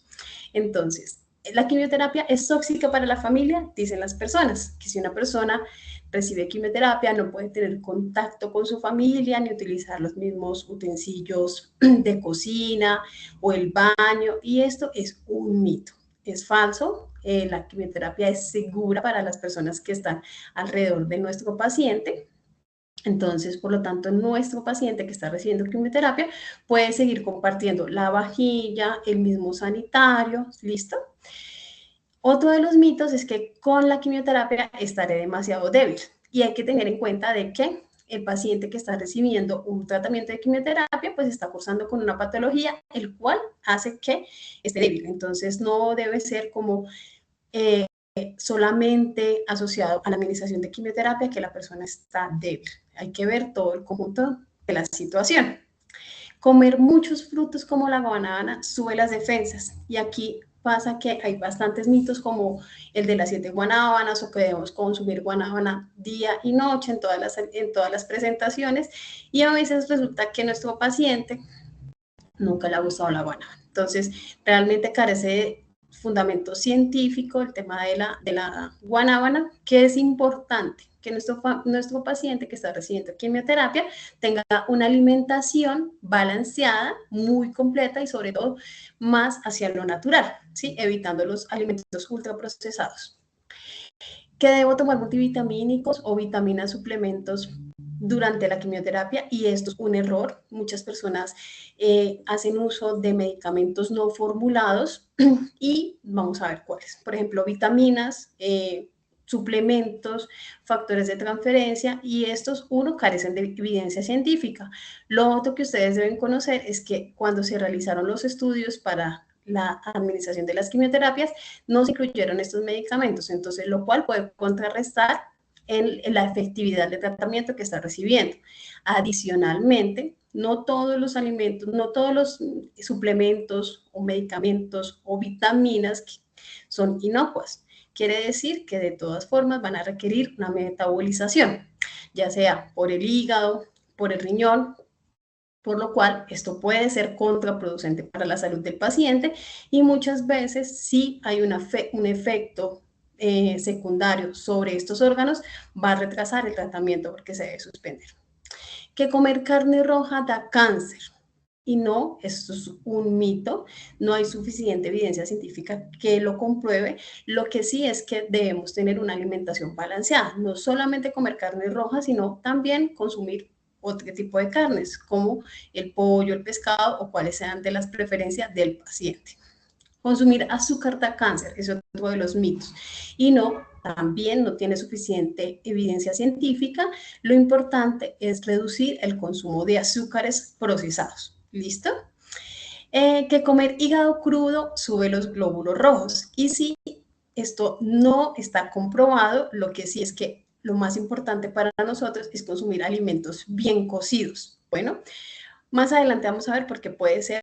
Entonces, ¿la quimioterapia es tóxica para la familia? Dicen las personas que si una persona recibe quimioterapia no puede tener contacto con su familia ni utilizar los mismos utensilios de cocina o el baño, y esto es un mito. Es falso. La quimioterapia es segura para las personas que están alrededor de nuestro paciente. Entonces, por lo tanto, nuestro paciente que está recibiendo quimioterapia puede seguir compartiendo la vajilla, el mismo sanitario, ¿listo? Otro de los mitos es que con la quimioterapia estaré demasiado débil, y hay que tener en cuenta de que el paciente que está recibiendo un tratamiento de quimioterapia pues está cursando con una patología, el cual hace que esté débil. Entonces, no debe ser como solamente asociado a la administración de quimioterapia que la persona está débil. Hay que ver todo el conjunto de la situación. Comer muchos frutos como la guanábana sube las defensas, y aquí pasa que hay bastantes mitos como el de las 7 guanábanas, o que debemos consumir guanábana día y noche en todas las presentaciones, y a veces resulta que nuestro paciente nunca le ha gustado la guanábana. Entonces, realmente carece de fundamento científico el tema de la guanábana, que es importante que nuestro paciente que está recibiendo quimioterapia tenga una alimentación balanceada, muy completa, y sobre todo más hacia lo natural, ¿sí? Evitando los alimentos ultraprocesados. Que debo tomar multivitamínicos o vitaminas, suplementos durante la quimioterapia, y esto es un error. Muchas personas hacen uso de medicamentos no formulados y vamos a ver cuáles. Por ejemplo, vitaminas, suplementos, factores de transferencia, y estos, uno, carecen de evidencia científica. Lo otro que ustedes deben conocer es que cuando se realizaron los estudios para la administración de las quimioterapias, no se incluyeron estos medicamentos, entonces lo cual puede contrarrestar en la efectividad del tratamiento que está recibiendo. Adicionalmente, no todos los alimentos, no todos los suplementos o medicamentos o vitaminas son inocuas. Quiere decir que de todas formas van a requerir una metabolización, ya sea por el hígado, por el riñón, por lo cual esto puede ser contraproducente para la salud del paciente y muchas veces si hay un efecto secundario sobre estos órganos, va a retrasar el tratamiento porque se debe suspender. Que comer carne roja da cáncer. Y no, esto es un mito, no hay suficiente evidencia científica que lo compruebe. Lo que sí es que debemos tener una alimentación balanceada, no solamente comer carne roja, sino también consumir otro tipo de carnes, como el pollo, el pescado o cuáles sean de las preferencias del paciente. Consumir azúcar da cáncer, es otro de los mitos. Y no, también no tiene suficiente evidencia científica. Lo importante es reducir el consumo de azúcares procesados. ¿Listo? Que comer hígado crudo sube los glóbulos rojos. Y sí, esto no está comprobado, lo que sí es que lo más importante para nosotros es consumir alimentos bien cocidos. Bueno, más adelante vamos a ver por qué puede ser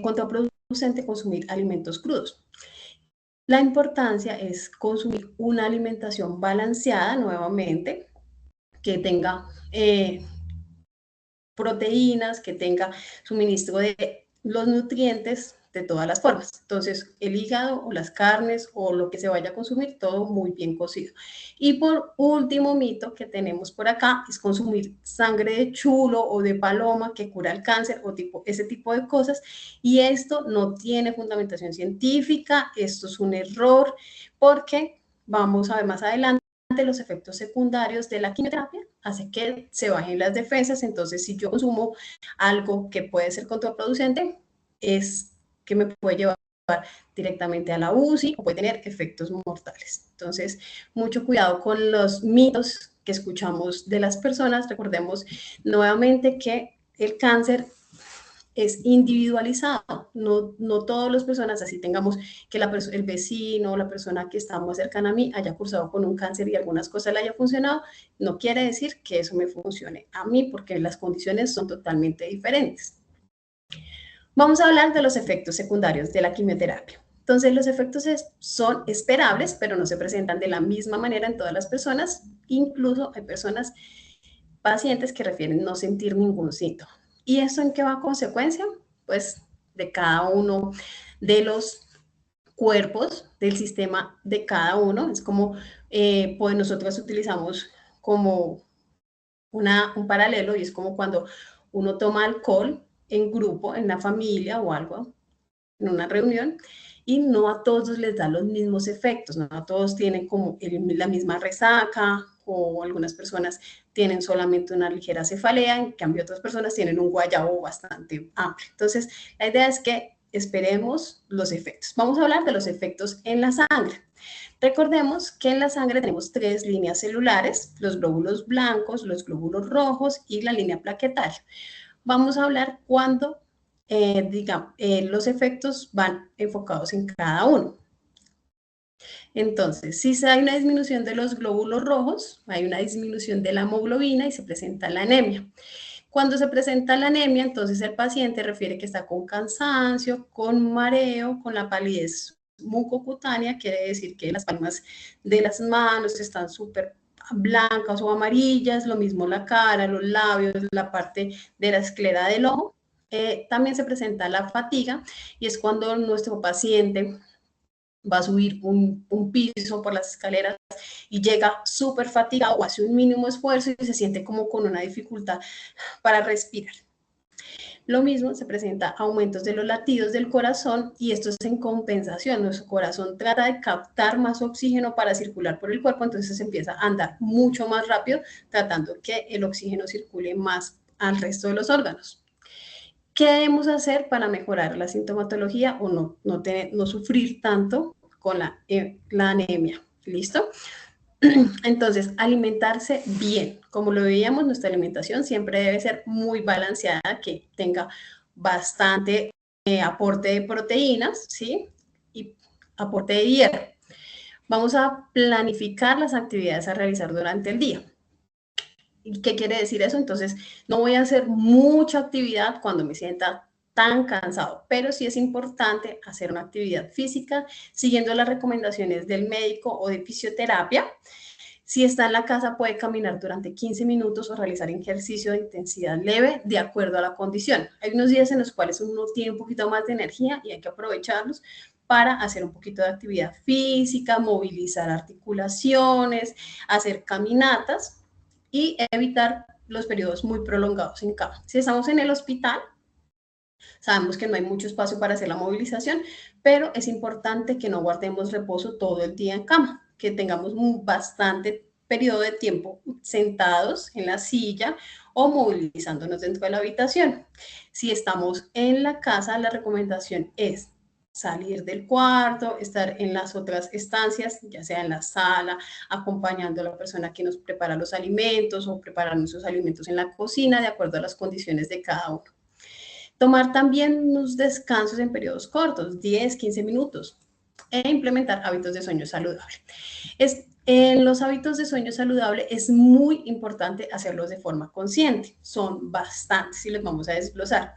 contraproducente consumir alimentos crudos. La importancia es consumir una alimentación balanceada, nuevamente, que tenga proteínas, que tenga suministro de los nutrientes de todas las formas. Entonces, el hígado o las carnes o lo que se vaya a consumir, todo muy bien cocido. Y por último mito que tenemos por acá es consumir sangre de chulo o de paloma que cura el cáncer o ese tipo de cosas. Y esto no tiene fundamentación científica, esto es un error porque vamos a ver más adelante los efectos secundarios de la quimioterapia hace que se bajen las defensas. Entonces, si yo consumo algo que puede ser contraproducente, es que me puede llevar directamente a la UCI o puede tener efectos mortales. Entonces, mucho cuidado con los mitos que escuchamos de las personas. Recordemos nuevamente que el cáncer es individualizado, no todas las personas, así tengamos que el vecino, la persona que está más cercana a mí haya cursado con un cáncer y algunas cosas le haya funcionado, no quiere decir que eso me funcione a mí porque las condiciones son totalmente diferentes. Vamos a hablar de los efectos secundarios de la quimioterapia. Entonces, los efectos son esperables, pero no se presentan de la misma manera en todas las personas, incluso hay pacientes que refieren no sentir ningún síntoma. ¿Y eso en qué va a consecuencia? Pues de cada uno de los cuerpos del sistema de cada uno. Es como, pues nosotros utilizamos como un paralelo y es como cuando uno toma alcohol en grupo, en la familia o algo, en una reunión, y no a todos les da los mismos efectos, no a todos tienen como la misma resaca o algunas personas tienen solamente una ligera cefalea, en cambio otras personas tienen un guayabo bastante amplio. Entonces, la idea es que esperemos los efectos. Vamos a hablar de los efectos en la sangre. Recordemos que en la sangre tenemos 3 líneas celulares, los glóbulos blancos, los glóbulos rojos y la línea plaquetaria. Vamos a hablar cuando los efectos van enfocados en cada uno. Entonces, si hay una disminución de los glóbulos rojos, hay una disminución de la hemoglobina y se presenta la anemia. Cuando se presenta la anemia, entonces el paciente refiere que está con cansancio, con mareo, con la palidez mucocutánea, quiere decir que las palmas de las manos están súper blancas o amarillas, lo mismo la cara, los labios, la parte de la esclera del ojo. También se presenta la fatiga y es cuando nuestro paciente va a subir un piso por las escaleras y llega súper fatigado o hace un mínimo esfuerzo y se siente como con una dificultad para respirar. Lo mismo se presenta aumentos de los latidos del corazón y esto es en compensación. Nuestro corazón trata de captar más oxígeno para circular por el cuerpo, entonces empieza a andar mucho más rápido, tratando que el oxígeno circule más al resto de los órganos. ¿Qué debemos hacer para mejorar la sintomatología o no sufrir tanto con la anemia? ¿Listo? Entonces, alimentarse bien. Como lo veíamos, nuestra alimentación siempre debe ser muy balanceada, que tenga bastante aporte de proteínas, ¿sí? Y aporte de hierro. Vamos a planificar las actividades a realizar durante el día. ¿Qué quiere decir eso? Entonces, no voy a hacer mucha actividad cuando me sienta tan cansado, pero sí es importante hacer una actividad física siguiendo las recomendaciones del médico o de fisioterapia. Si está en la casa, puede caminar durante 15 minutos o realizar ejercicio de intensidad leve de acuerdo a la condición. Hay unos días en los cuales uno tiene un poquito más de energía y hay que aprovecharlos para hacer un poquito de actividad física, movilizar articulaciones, hacer caminatas y evitar los periodos muy prolongados en cama. Si estamos en el hospital, sabemos que no hay mucho espacio para hacer la movilización, pero es importante que no guardemos reposo todo el día en cama, que tengamos un bastante periodo de tiempo sentados en la silla o movilizándonos dentro de la habitación. Si estamos en la casa, la recomendación es salir del cuarto, estar en las otras estancias, ya sea en la sala, acompañando a la persona que nos prepara los alimentos o preparar nuestros alimentos en la cocina, de acuerdo a las condiciones de cada uno. Tomar también unos descansos en periodos cortos, 10, 15 minutos, e implementar hábitos de sueño saludable. En los hábitos de sueño saludable es muy importante hacerlos de forma consciente. Son bastantes y los vamos a desglosar.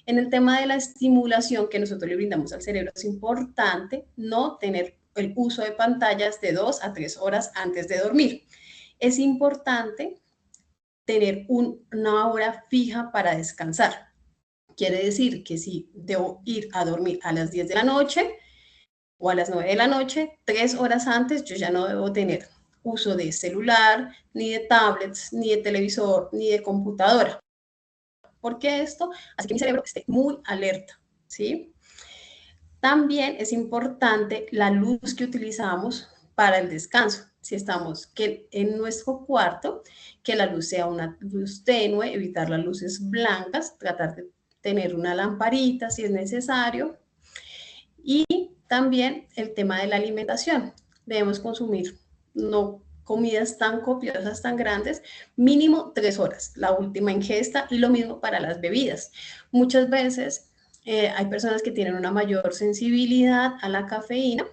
En el tema de la estimulación que nosotros le brindamos al cerebro, es importante no tener el uso de pantallas de 2 a 3 horas antes de dormir. Es importante tener una hora fija para descansar. Quiere decir que si debo ir a dormir a las 10 de la noche o a las 9 de la noche, 3 horas antes yo ya no debo tener uso de celular, ni de tablets, ni de televisor, ni de computadora. Porque esto hace que mi cerebro esté muy alerta, ¿sí? También es importante la luz que utilizamos para el descanso. Si estamos en nuestro cuarto, que la luz sea una luz tenue, evitar las luces blancas, tratar de tener una lamparita si es necesario. Y también el tema de la alimentación. Debemos consumir no comidas tan copiosas, tan grandes, mínimo 3 horas, la última ingesta, y lo mismo para las bebidas. Muchas veces hay personas que tienen una mayor sensibilidad a la cafeína.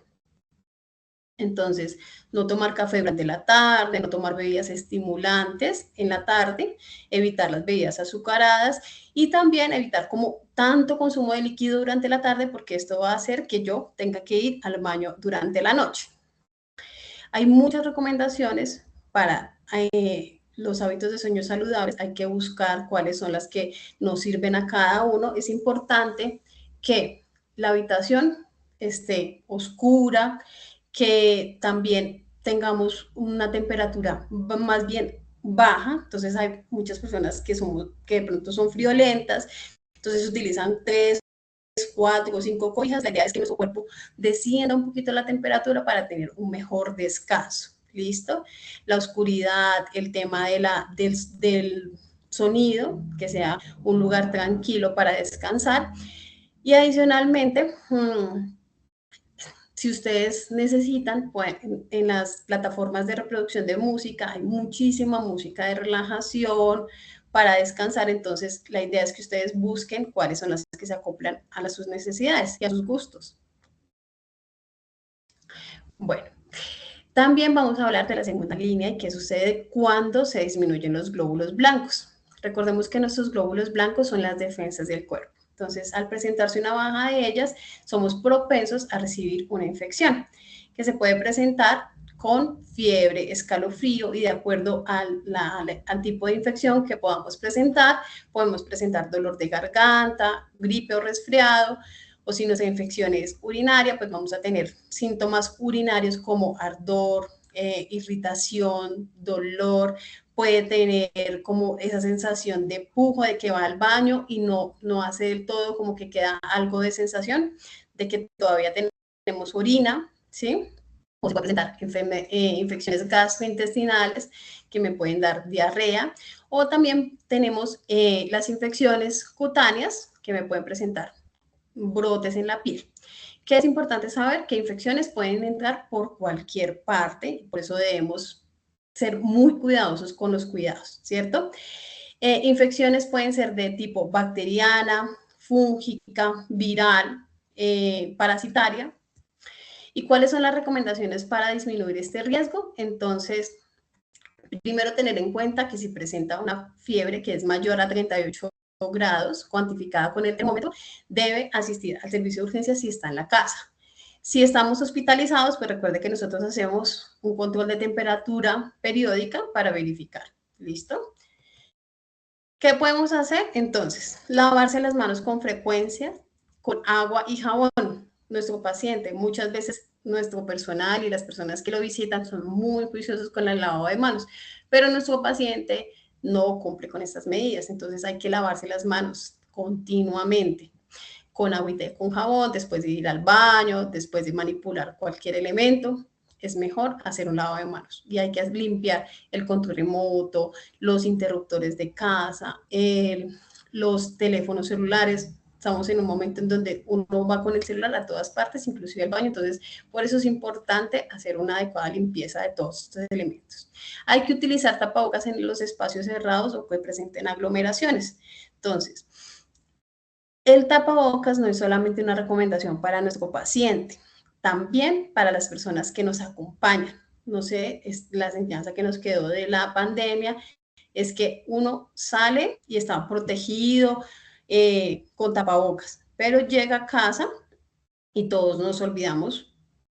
Entonces, no tomar café durante la tarde, no tomar bebidas estimulantes en la tarde, evitar las bebidas azucaradas y también evitar como tanto consumo de líquido durante la tarde, porque esto va a hacer que yo tenga que ir al baño durante la noche. Hay muchas recomendaciones para los hábitos de sueño saludables. Hay que buscar cuáles son las que nos sirven a cada uno. Es importante que la habitación esté oscura, que también tengamos una temperatura más bien baja. Entonces hay muchas personas que de pronto son friolentas, entonces utilizan 3, 4 o 5 cobijas. La idea es que nuestro cuerpo descienda un poquito la temperatura para tener un mejor descanso. ¿Listo? La oscuridad, el tema del sonido, que sea un lugar tranquilo para descansar. Y adicionalmente, si ustedes necesitan, pueden, en las plataformas de reproducción de música hay muchísima música de relajación para descansar. Entonces, la idea es que ustedes busquen cuáles son las que se acoplan a sus necesidades y a sus gustos. Bueno, también vamos a hablar de la segunda línea y qué sucede cuando se disminuyen los glóbulos blancos. Recordemos que nuestros glóbulos blancos son las defensas del cuerpo. Entonces, al presentarse una baja de ellas, somos propensos a recibir una infección que se puede presentar con fiebre, escalofrío, y de acuerdo al tipo de infección que podamos presentar, podemos presentar dolor de garganta, gripe o resfriado, o si nuestra infección es urinaria, pues vamos a tener síntomas urinarios como ardor, irritación, dolor. Puede tener como esa sensación de pujo, de que va al baño y no hace del todo, como que queda algo de sensación de que todavía tenemos orina, ¿sí? O se puede presentar infecciones gastrointestinales que me pueden dar diarrea, o también tenemos las infecciones cutáneas que me pueden presentar brotes en la piel. Que es importante saber que infecciones pueden entrar por cualquier parte, por eso debemos ser muy cuidadosos con los cuidados, ¿cierto? Infecciones pueden ser de tipo bacteriana, fúngica, viral, parasitaria. ¿Y cuáles son las recomendaciones para disminuir este riesgo? Entonces, primero tener en cuenta que si presenta una fiebre que es mayor a 38 grados, cuantificada con el termómetro, debe asistir al servicio de urgencia si está en la casa. Si estamos hospitalizados, pues recuerde que nosotros hacemos un control de temperatura periódica para verificar. ¿Listo? ¿Qué podemos hacer? Entonces, lavarse las manos con frecuencia, con agua y jabón. Nuestro paciente, muchas veces nuestro personal y las personas que lo visitan son muy juiciosos con el lavado de manos, pero nuestro paciente no cumple con estas medidas, entonces hay que lavarse las manos continuamente con agüita y con jabón, después de ir al baño, después de manipular cualquier elemento, es mejor hacer un lavado de manos. Y hay que limpiar el control remoto, los interruptores de casa, los teléfonos celulares. Estamos en un momento en donde uno va con el celular a todas partes, inclusive al baño, entonces por eso es importante hacer una adecuada limpieza de todos estos elementos. Hay que utilizar tapabocas en los espacios cerrados o que presenten aglomeraciones. Entonces, el tapabocas no es solamente una recomendación para nuestro paciente, también para las personas que nos acompañan. No sé, es la enseñanza que nos quedó de la pandemia es que uno sale y está protegido con tapabocas, pero llega a casa y todos nos olvidamos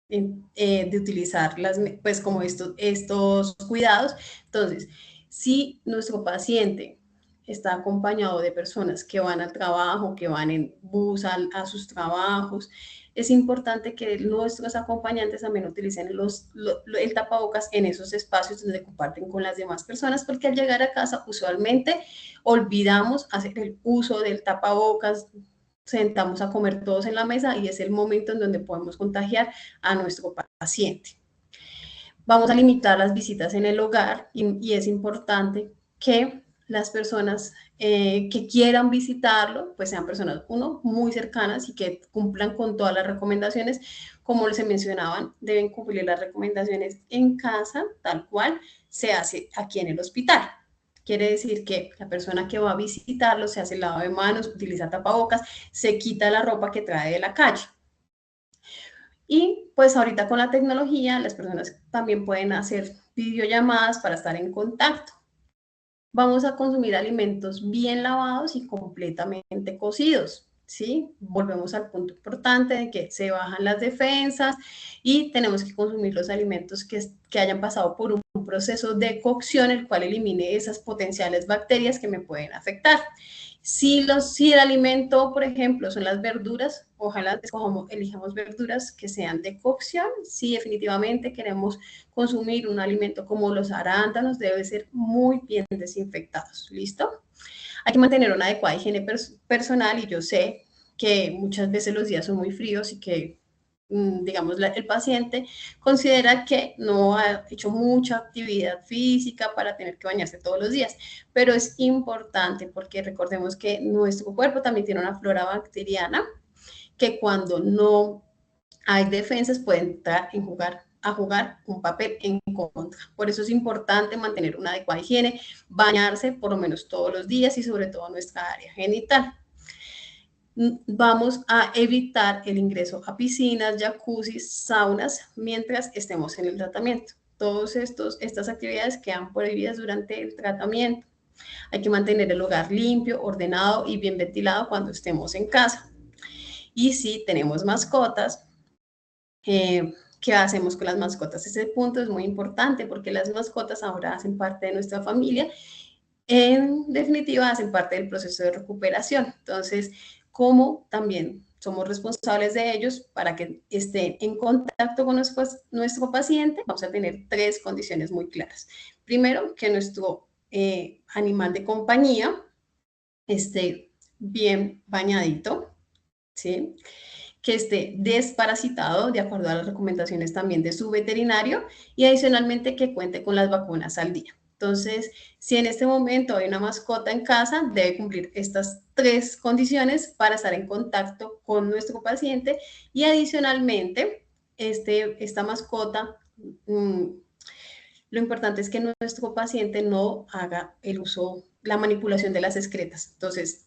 de utilizar pues como estos cuidados. Entonces, si nuestro paciente está acompañado de personas que van al trabajo, que van en bus a sus trabajos, es importante que nuestros acompañantes también utilicen el tapabocas en esos espacios donde comparten con las demás personas, porque al llegar a casa usualmente olvidamos hacer el uso del tapabocas, sentamos a comer todos en la mesa y es el momento en donde podemos contagiar a nuestro paciente. Vamos a limitar las visitas en el hogar y es importante que las personas que quieran visitarlo, pues sean personas, uno, muy cercanas y que cumplan con todas las recomendaciones. Como se mencionaban, deben cumplir las recomendaciones en casa, tal cual se hace aquí en el hospital. Quiere decir que la persona que va a visitarlo se hace el lavado de manos, utiliza tapabocas, se quita la ropa que trae de la calle. Y pues ahorita con la tecnología, las personas también pueden hacer videollamadas para estar en contacto. Vamos a consumir alimentos bien lavados y completamente cocidos, ¿sí? Volvemos al punto importante de que se bajan las defensas y tenemos que consumir los alimentos que hayan pasado por un proceso de cocción, el cual elimine esas potenciales bacterias que me pueden afectar. Si el alimento, por ejemplo, son las verduras, ojalá elijamos verduras que sean de cocción. Si definitivamente queremos consumir un alimento como los arándanos, debe ser muy bien desinfectados. ¿Listo? Hay que mantener una adecuada higiene personal y yo sé que muchas veces los días son muy fríos y que digamos, el paciente considera que no ha hecho mucha actividad física para tener que bañarse todos los días, pero es importante porque recordemos que nuestro cuerpo también tiene una flora bacteriana que cuando no hay defensas puede entrar a jugar un papel en contra. Por eso es importante mantener una adecuada higiene, bañarse por lo menos todos los días y sobre todo nuestra área genital. Vamos a evitar el ingreso a piscinas, jacuzzis, saunas mientras estemos en el tratamiento. Todas estas actividades quedan prohibidas durante el tratamiento. Hay que mantener el hogar limpio, ordenado y bien ventilado cuando estemos en casa. Y si tenemos mascotas, ¿qué hacemos con las mascotas? Ese punto es muy importante porque las mascotas ahora hacen parte de nuestra familia. En definitiva, hacen parte del proceso de recuperación. Entonces, como también somos responsables de ellos para que estén en contacto con nuestro paciente, vamos a tener 3 condiciones muy claras. Primero, que nuestro animal de compañía esté bien bañadito, ¿sí? Que esté desparasitado de acuerdo a las recomendaciones también de su veterinario y adicionalmente que cuente con las vacunas al día. Entonces, si en este momento hay una mascota en casa, debe cumplir estas 3 condiciones para estar en contacto con nuestro paciente y adicionalmente, esta mascota, lo importante es que nuestro paciente no haga el uso, la manipulación de las excretas. Entonces,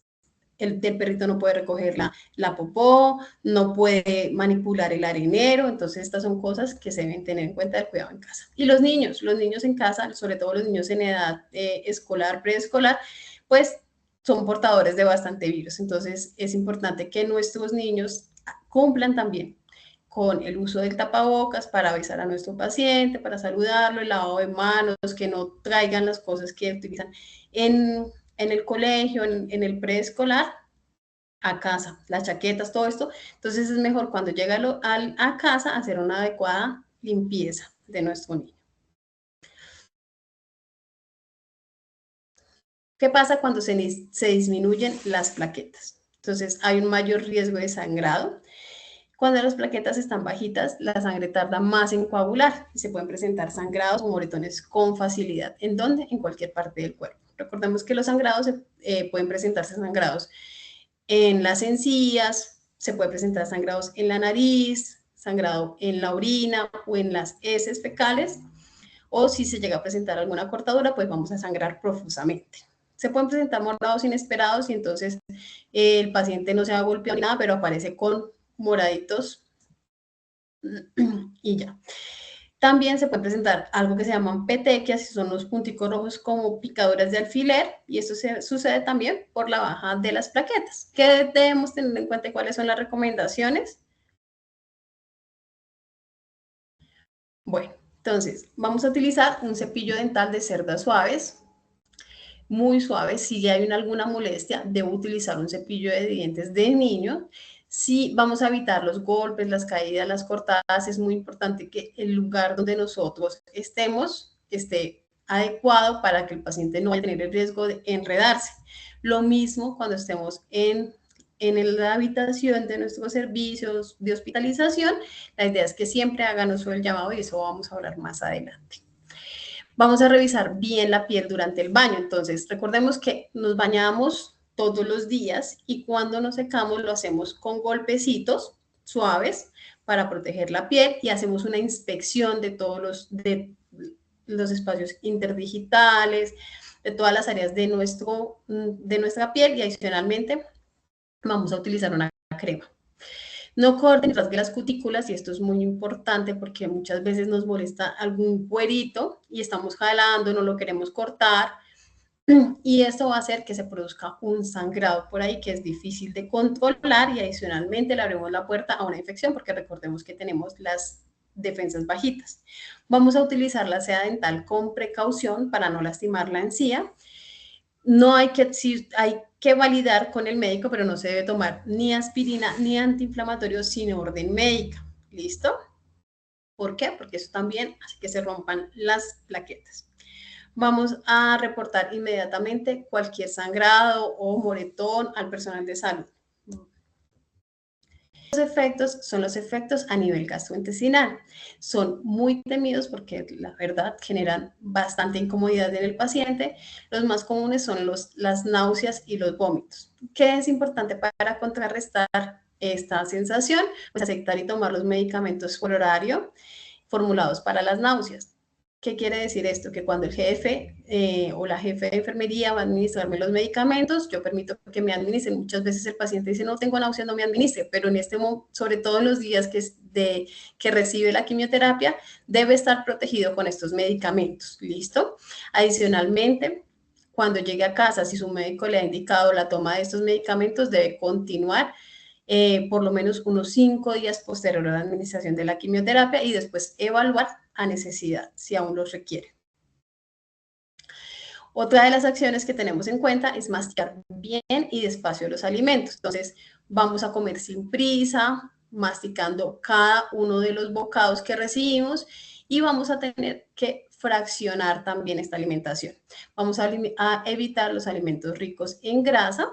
el perrito no puede recoger la popó, no puede manipular el arenero, entonces estas son cosas que se deben tener en cuenta del cuidado en casa. Y los niños en casa, sobre todo los niños en edad escolar, preescolar, pues son portadores de bastante virus. Entonces, es importante que nuestros niños cumplan también con el uso del tapabocas para besar a nuestro paciente, para saludarlo, el lavado de manos, que no traigan las cosas que utilizan en el colegio, en el preescolar, a casa, las chaquetas, todo esto. Entonces es mejor cuando llega a casa hacer una adecuada limpieza de nuestro niño. ¿Qué pasa cuando se disminuyen las plaquetas? Entonces hay un mayor riesgo de sangrado. Cuando las plaquetas están bajitas, la sangre tarda más en coagular y se pueden presentar sangrados o moretones con facilidad. ¿En dónde? En cualquier parte del cuerpo. Recordemos que los sangrados pueden presentarse sangrados en las encías, se puede presentar sangrados en la nariz, sangrado en la orina o en las heces fecales, o si se llega a presentar alguna cortadura, pues vamos a sangrar profusamente. Se pueden presentar morados inesperados y entonces el paciente no se ha golpeado ni nada, pero aparece con moraditos y ya. También se puede presentar algo que se llaman petequias, que son los punticos rojos como picaduras de alfiler, y esto sucede también por la baja de las plaquetas. ¿Qué debemos tener en cuenta y cuáles son las recomendaciones? Bueno, entonces vamos a utilizar un cepillo dental de cerdas suaves, muy suaves. Si hay alguna molestia, debo utilizar un cepillo de dientes de niño. Si vamos a evitar los golpes, las caídas, las cortadas, es muy importante que el lugar donde nosotros estemos esté adecuado para que el paciente no vaya a tener el riesgo de enredarse. Lo mismo cuando estemos en la habitación de nuestros servicios de hospitalización, la idea es que siempre hagan uso del llamado y eso vamos a hablar más adelante. Vamos a revisar bien la piel durante el baño. Entonces, recordemos que nos bañamos todos los días y cuando nos secamos lo hacemos con golpecitos suaves para proteger la piel y hacemos una inspección de todos los espacios interdigitales, de todas las áreas de nuestra piel y adicionalmente vamos a utilizar una crema. No corten detrás de las cutículas y esto es muy importante porque muchas veces nos molesta algún cuerito y estamos jalando, no lo queremos cortar y esto va a hacer que se produzca un sangrado por ahí que es difícil de controlar y adicionalmente le abrimos la puerta a una infección porque recordemos que tenemos las defensas bajitas. Vamos a utilizar la seda dental con precaución para no lastimar la encía. No hay que validar con el médico, pero no se debe tomar ni aspirina ni antiinflamatorios sin orden médica. ¿Listo? ¿Por qué? Porque eso también hace que se rompan las plaquetas. Vamos a reportar inmediatamente cualquier sangrado o moretón al personal de salud. Los efectos son los efectos a nivel gastrointestinal. Son muy temidos porque la verdad generan bastante incomodidad en el paciente. Los más comunes son las náuseas y los vómitos. ¿Qué es importante para contrarrestar esta sensación? Pues aceptar y tomar los medicamentos por horario formulados para las náuseas. ¿Qué quiere decir esto? Que cuando el jefe o la jefe de enfermería va a administrarme los medicamentos, yo permito que me administren. Muchas veces el paciente dice, no tengo náuseas, no me administre, pero en este momento, sobre todo en los días que recibe la quimioterapia, debe estar protegido con estos medicamentos. ¿Listo? Adicionalmente, cuando llegue a casa, si su médico le ha indicado la toma de estos medicamentos, debe continuar por lo menos unos 5 días posterior a la administración de la quimioterapia y después evaluar a necesidad, si aún los requiere. Otra de las acciones que tenemos en cuenta es masticar bien y despacio los alimentos. Entonces, vamos a comer sin prisa, masticando cada uno de los bocados que recibimos y vamos a tener que fraccionar también esta alimentación. Vamos a evitar los alimentos ricos en grasa.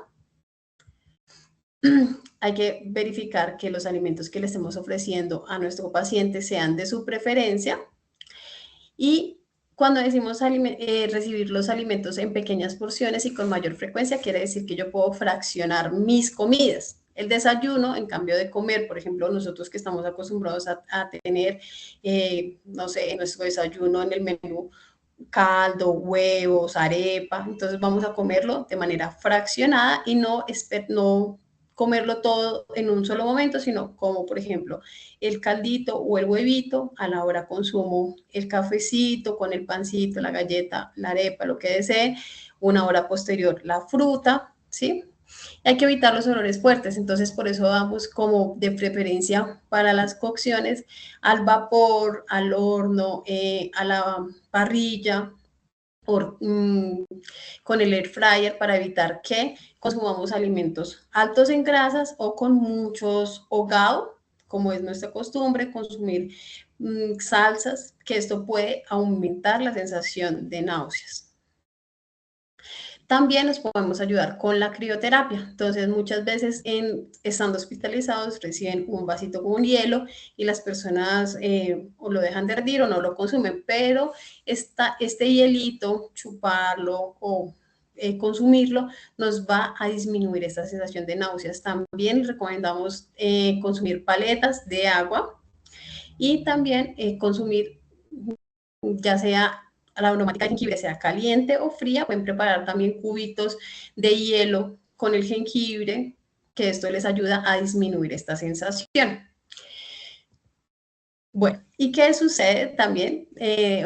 Hay que verificar que los alimentos que le estemos ofreciendo a nuestro paciente sean de su preferencia y cuando decimos recibir los alimentos en pequeñas porciones y con mayor frecuencia, quiere decir que yo puedo fraccionar mis comidas. El desayuno, en cambio de comer, por ejemplo, nosotros que estamos acostumbrados a tener, no sé, nuestro desayuno en el menú, caldo, huevos, arepa, entonces vamos a comerlo de manera fraccionada y no comerlo todo en un solo momento, sino como por ejemplo el caldito o el huevito, a la hora consumo el cafecito con el pancito, la galleta, la arepa, lo que desee, una hora posterior la fruta, ¿sí? Hay que evitar los olores fuertes, entonces por eso damos como de preferencia para las cocciones al vapor, al horno, a la parrilla, con el air fryer para evitar que consumamos alimentos altos en grasas o con muchos hogado, como es nuestra costumbre, consumir salsas, que esto puede aumentar la sensación de náuseas. También nos podemos ayudar con la crioterapia. Entonces, muchas veces estando hospitalizados reciben un vasito con hielo y las personas o lo dejan de hervir o no lo consumen, pero este hielito, chuparlo o consumirlo, nos va a disminuir esta sensación de náuseas. También recomendamos consumir paletas de agua y también consumir ya sea la aromática de jengibre, sea caliente o fría, pueden preparar también cubitos de hielo con el jengibre, que esto les ayuda a disminuir esta sensación. Bueno, ¿y qué sucede también?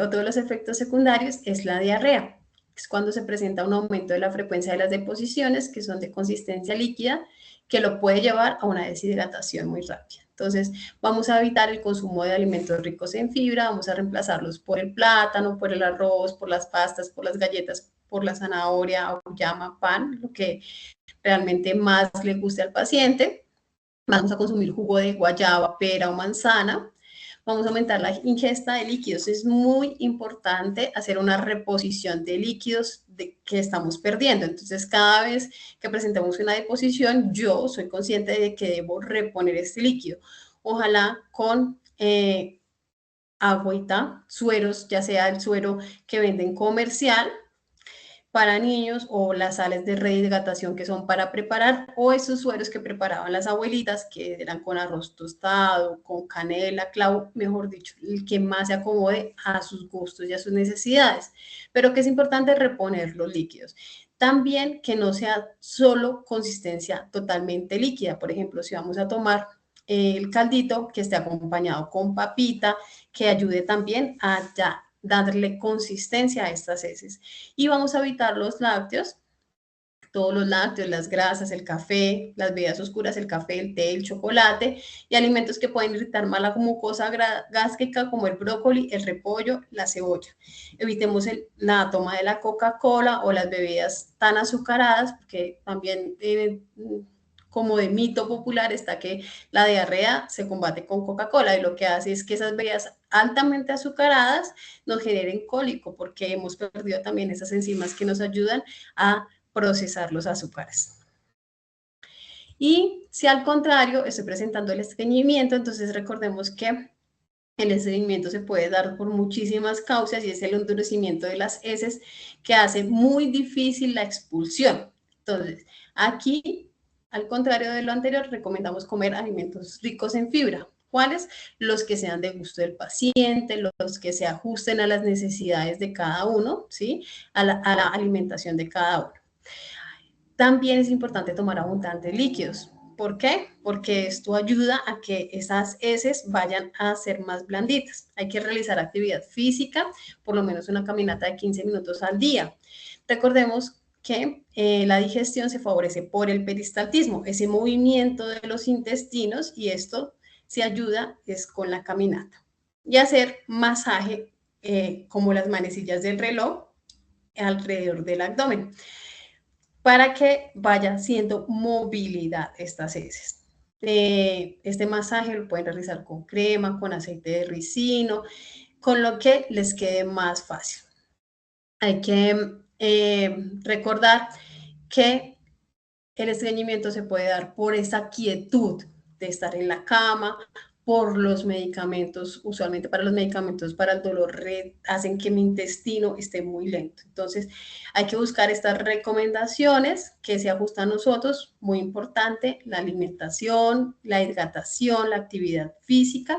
Otro de los efectos secundarios es la diarrea. Es cuando se presenta un aumento de la frecuencia de las deposiciones, que son de consistencia líquida, que lo puede llevar a una deshidratación muy rápida. Entonces, vamos a evitar el consumo de alimentos ricos en fibra, vamos a reemplazarlos por el plátano, por el arroz, por las pastas, por las galletas, por la zanahoria, auyama, pan, lo que realmente más le guste al paciente. Vamos a consumir jugo de guayaba, pera o manzana. Vamos a aumentar la ingesta de líquidos. Es muy importante hacer una reposición de líquidos que estamos perdiendo. Entonces, cada vez que presentamos una deposición, yo soy consciente de que debo reponer este líquido. Ojalá con agüita, sueros, ya sea el suero que venden comercial para niños o las sales de rehidratación que son para preparar o esos sueros que preparaban las abuelitas que eran con arroz tostado, con canela, clavo, mejor dicho, el que más se acomode a sus gustos y a sus necesidades, pero que es importante reponer los líquidos. También que no sea solo consistencia totalmente líquida, por ejemplo, si vamos a tomar el caldito que esté acompañado con papita, que ayude también a ya darle consistencia a estas heces. Y vamos a evitar los lácteos, todos los lácteos, las grasas, el café, las bebidas oscuras, el café, el té, el chocolate y alimentos que pueden irritar más la mucosa gástrica como el brócoli, el repollo, la cebolla. Evitemos la toma de la Coca-Cola o las bebidas tan azucaradas, porque también como de mito popular está que la diarrea se combate con Coca-Cola y lo que hace es que esas bebidas altamente azucaradas nos generen cólico porque hemos perdido también esas enzimas que nos ayudan a procesar los azúcares. Y si al contrario estoy presentando el estreñimiento, entonces recordemos que el estreñimiento se puede dar por muchísimas causas y es el endurecimiento de las heces que hace muy difícil la expulsión. Entonces, aquí, al contrario de lo anterior, recomendamos comer alimentos ricos en fibra. ¿Cuáles? Los que sean de gusto del paciente, los que se ajusten a las necesidades de cada uno, ¿sí? A la alimentación de cada uno. También es importante tomar abundantes líquidos. ¿Por qué? Porque esto ayuda a que esas heces vayan a ser más blanditas. Hay que realizar actividad física, por lo menos una caminata de 15 minutos al día. Recordemos que la digestión se favorece por el peristaltismo, ese movimiento de los intestinos, y esto se ayuda es con la caminata. Y hacer masaje como las manecillas del reloj alrededor del abdomen, para que vaya siendo movilidad estas heces. Este masaje lo pueden realizar con crema, con aceite de ricino, con lo que les quede más fácil. Hay que recordar que el estreñimiento se puede dar por esa quietud de estar en la cama, por los medicamentos, usualmente para los medicamentos para el dolor hacen que mi intestino esté muy lento. Entonces, hay que buscar estas recomendaciones que se ajustan a nosotros, muy importante, la alimentación, la hidratación, la actividad física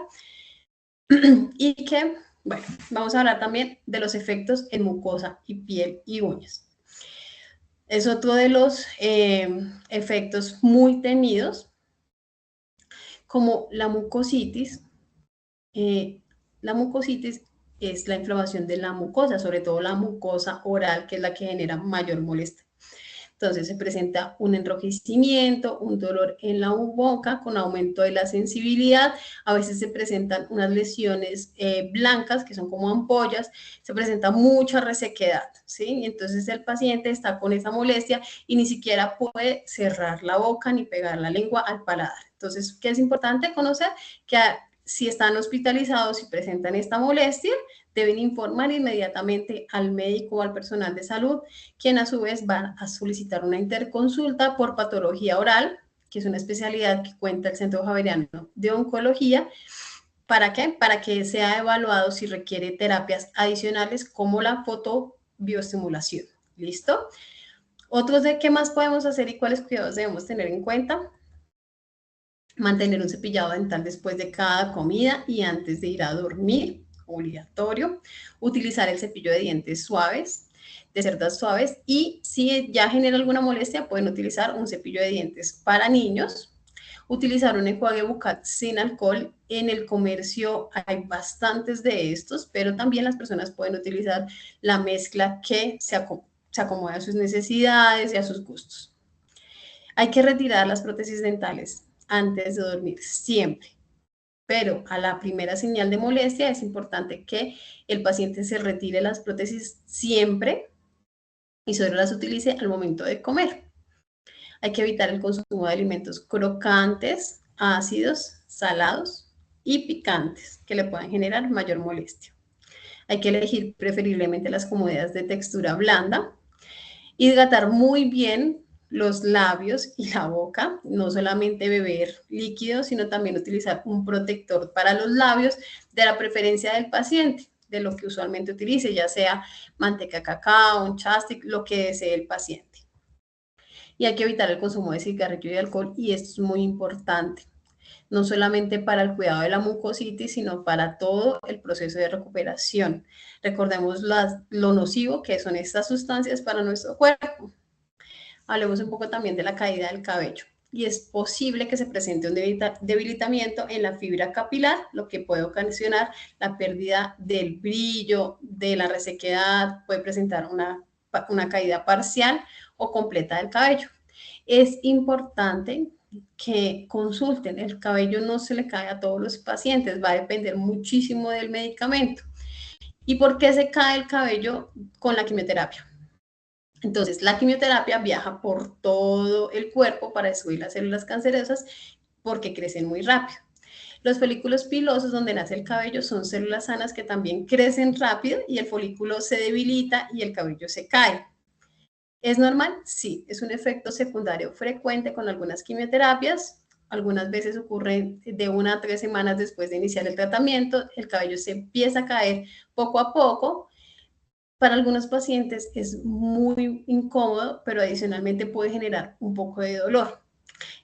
y que, bueno, vamos a hablar también de los efectos en mucosa y piel y uñas. Es otro de los efectos muy temidos, como la mucositis. La mucositis es la inflamación de la mucosa, sobre todo la mucosa oral, que es la que genera mayor molestia. Entonces se presenta un enrojecimiento, un dolor en la boca con aumento de la sensibilidad, a veces se presentan unas lesiones blancas que son como ampollas, se presenta mucha resequedad, ¿sí? Entonces el paciente está con esa molestia y ni siquiera puede cerrar la boca ni pegar la lengua al paladar. Entonces, ¿qué es importante conocer? Que si están hospitalizados y presentan esta molestia, deben informar inmediatamente al médico o al personal de salud, quien a su vez va a solicitar una interconsulta por patología oral, que es una especialidad que cuenta el Centro Javeriano de Oncología. ¿Para qué? Para que sea evaluado si requiere terapias adicionales como la fotobioestimulación. ¿Listo? Otros de qué más podemos hacer y cuáles cuidados debemos tener en cuenta. Mantener un cepillado dental después de cada comida y antes de ir a dormir, obligatorio. Utilizar el cepillo de dientes suaves, de cerdas suaves, y si ya genera alguna molestia, pueden utilizar un cepillo de dientes para niños. Utilizar un enjuague bucal sin alcohol. En el comercio hay bastantes de estos, pero también las personas pueden utilizar la mezcla que se acomoda a sus necesidades y a sus gustos. Hay que retirar las prótesis dentales antes de dormir, siempre. Pero a la primera señal de molestia es importante que el paciente se retire las prótesis siempre y solo las utilice al momento de comer. Hay que evitar el consumo de alimentos crocantes, ácidos, salados y picantes que le puedan generar mayor molestia. Hay que elegir preferiblemente las comodidades de textura blanda. Hidratar muy bien los labios y la boca, no solamente beber líquidos, sino también utilizar un protector para los labios de la preferencia del paciente, de lo que usualmente utilice, ya sea manteca de cacao, un chapstick, lo que desee el paciente. Y hay que evitar el consumo de cigarrillo y alcohol, y esto es muy importante, no solamente para el cuidado de la mucositis, sino para todo el proceso de recuperación. Recordemos lo nocivo que son estas sustancias para nuestro cuerpo. Hablemos un poco también de la caída del cabello. Y es posible que se presente un debilitamiento en la fibra capilar, lo que puede ocasionar la pérdida del brillo, de la resequedad, puede presentar una caída parcial o completa del cabello. Es importante que consulten, el cabello no se le cae a todos los pacientes, va a depender muchísimo del medicamento. ¿Y por qué se cae el cabello con la quimioterapia? Entonces, la quimioterapia viaja por todo el cuerpo para destruir las células cancerosas porque crecen muy rápido. Los folículos pilosos, donde nace el cabello, son células sanas que también crecen rápido y el folículo se debilita y el cabello se cae. ¿Es normal? Sí, es un efecto secundario frecuente con algunas quimioterapias. Algunas veces ocurre de 1 a 3 semanas después de iniciar el tratamiento, el cabello se empieza a caer poco a poco. Para algunos pacientes es muy incómodo, pero adicionalmente puede generar un poco de dolor.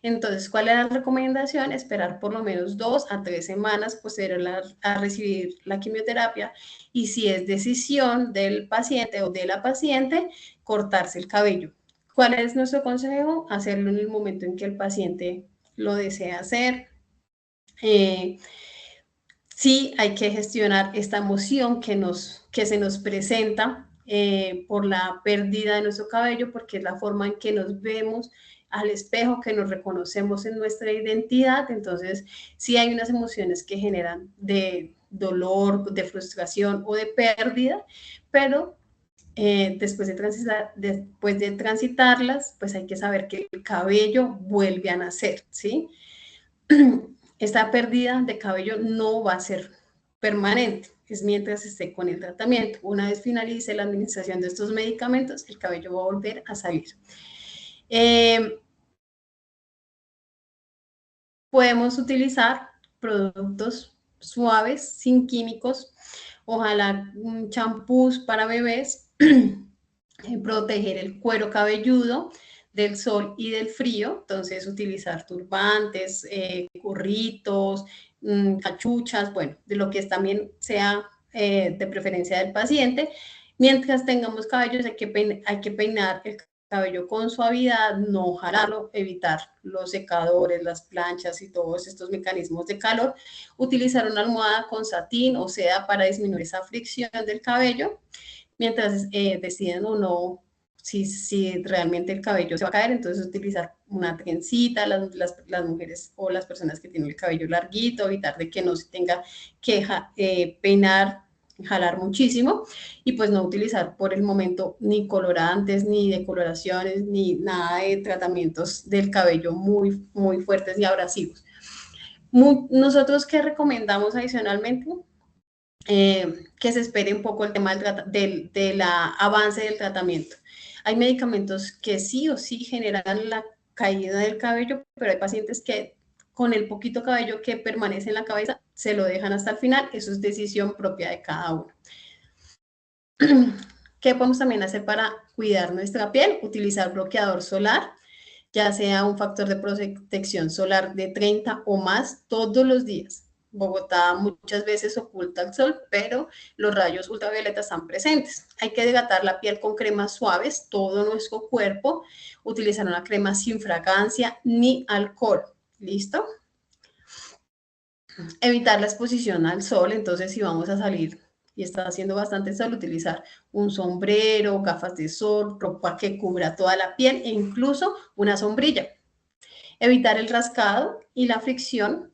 Entonces, ¿cuál es la recomendación? Esperar por lo menos 2 a 3 semanas posterior a recibir la quimioterapia, y si es decisión del paciente o de la paciente, cortarse el cabello. ¿Cuál es nuestro consejo? Hacerlo en el momento en que el paciente lo desea hacer. Sí, hay que gestionar esta emoción que se nos presenta por la pérdida de nuestro cabello, porque es la forma en que nos vemos al espejo, que nos reconocemos en nuestra identidad. Entonces, sí hay unas emociones que generan de dolor, de frustración o de pérdida, pero después de transitarlas, pues hay que saber que el cabello vuelve a nacer, ¿sí? Esta pérdida de cabello no va a ser permanente, es mientras esté con el tratamiento. Una vez finalice la administración de estos medicamentos, el cabello va a volver a salir. Podemos utilizar productos suaves, sin químicos, ojalá champús para bebés, proteger el cuero cabelludo del sol y del frío, entonces utilizar turbantes, gorritos, cachuchas, bueno, de lo que también sea de preferencia del paciente. Mientras tengamos cabellos hay que peinar el cabello con suavidad, no jalarlo, evitar los secadores, las planchas y todos estos mecanismos de calor, utilizar una almohada con satín o seda para disminuir esa fricción del cabello, mientras deciden o no si realmente el cabello se va a caer, entonces utilizar una trencita, las mujeres o las personas que tienen el cabello larguito, evitar de que no se tenga que peinar, jalar muchísimo, y pues no utilizar por el momento ni colorantes, ni decoloraciones, ni nada de tratamientos del cabello muy, muy fuertes y abrasivos. Nosotros, ¿qué recomendamos adicionalmente? Que se espere un poco el tema del avance del tratamiento. Hay medicamentos que sí o sí generan la caída del cabello, pero hay pacientes que con el poquito cabello que permanece en la cabeza se lo dejan hasta el final. Eso es decisión propia de cada uno. ¿Qué podemos también hacer para cuidar nuestra piel? Utilizar bloqueador solar, ya sea un factor de protección solar de 30 o más todos los días. Bogotá muchas veces oculta el sol, pero los rayos ultravioleta están presentes. Hay que hidratar la piel con cremas suaves, todo nuestro cuerpo, utilizar una crema sin fragancia ni alcohol. ¿Listo? Evitar la exposición al sol, entonces si vamos a salir y está haciendo bastante sol, utilizar un sombrero, gafas de sol, ropa que cubra toda la piel e incluso una sombrilla. Evitar el rascado y la fricción.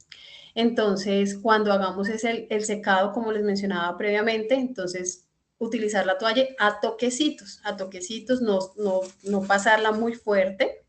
Entonces, cuando hagamos el secado, como les mencionaba previamente, entonces utilizar la toalla a toquecitos, no pasarla muy fuerte.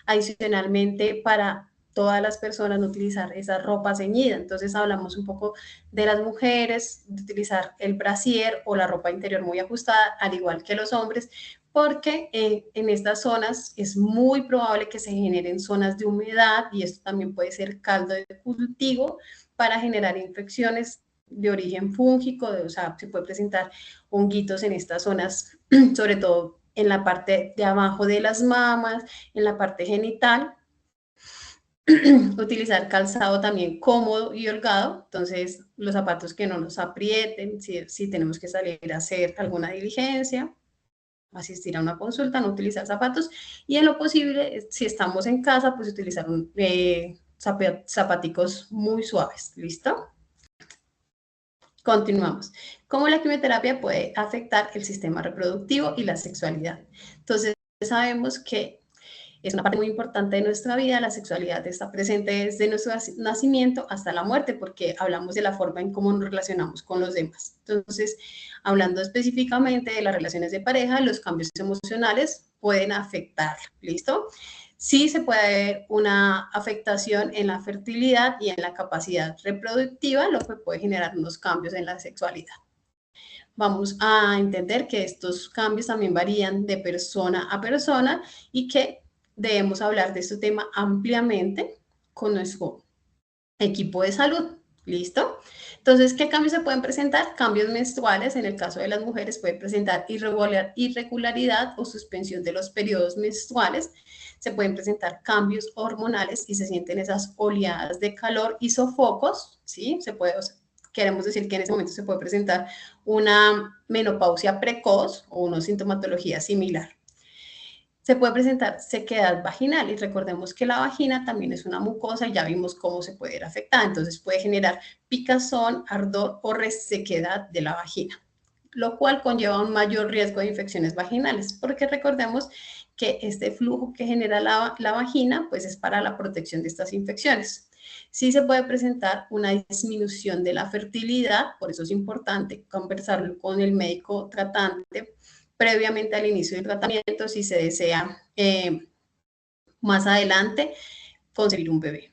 Adicionalmente, para todas las personas no utilizar esa ropa ceñida. Entonces hablamos un poco de las mujeres, de utilizar el brasier o la ropa interior muy ajustada, al igual que los hombres, porque en estas zonas es muy probable que se generen zonas de humedad y esto también puede ser caldo de cultivo para generar infecciones de origen fúngico, o sea, se puede presentar honguitos en estas zonas, sobre todo en la parte de abajo de las mamas, en la parte genital. Utilizar calzado también cómodo y holgado, entonces los zapatos que no nos aprieten, si tenemos que salir a hacer alguna diligencia, asistir a una consulta, no utilizar zapatos, y en lo posible, si estamos en casa, pues utilizar zapaticos muy suaves, ¿listo? Continuamos. ¿Cómo la quimioterapia puede afectar el sistema reproductivo y la sexualidad? Entonces, sabemos que es una parte muy importante de nuestra vida, la sexualidad está presente desde nuestro nacimiento hasta la muerte, porque hablamos de la forma en cómo nos relacionamos con los demás. Entonces, hablando específicamente de las relaciones de pareja, los cambios emocionales pueden afectar, ¿listo? Sí se puede ver una afectación en la fertilidad y en la capacidad reproductiva, lo que puede generar unos cambios en la sexualidad. Vamos a entender que estos cambios también varían de persona a persona y que debemos hablar de este tema ampliamente con nuestro equipo de salud. ¿Listo? Entonces, ¿qué cambios se pueden presentar? Cambios menstruales, en el caso de las mujeres puede presentar irregularidad o suspensión de los periodos menstruales. Se pueden presentar cambios hormonales y se sienten esas oleadas de calor y sofocos, ¿sí? Queremos decir que en ese momento se puede presentar una menopausia precoz o una sintomatología similar. Se puede presentar sequedad vaginal y recordemos que la vagina también es una mucosa y ya vimos cómo se puede ver afectada. Entonces puede generar picazón, ardor o resequedad de la vagina, lo cual conlleva un mayor riesgo de infecciones vaginales, porque recordemos que este flujo que genera la vagina pues es para la protección de estas infecciones. Sí se puede presentar una disminución de la fertilidad, por eso es importante conversarlo con el médico tratante previamente al inicio del tratamiento si se desea más adelante concebir un bebé.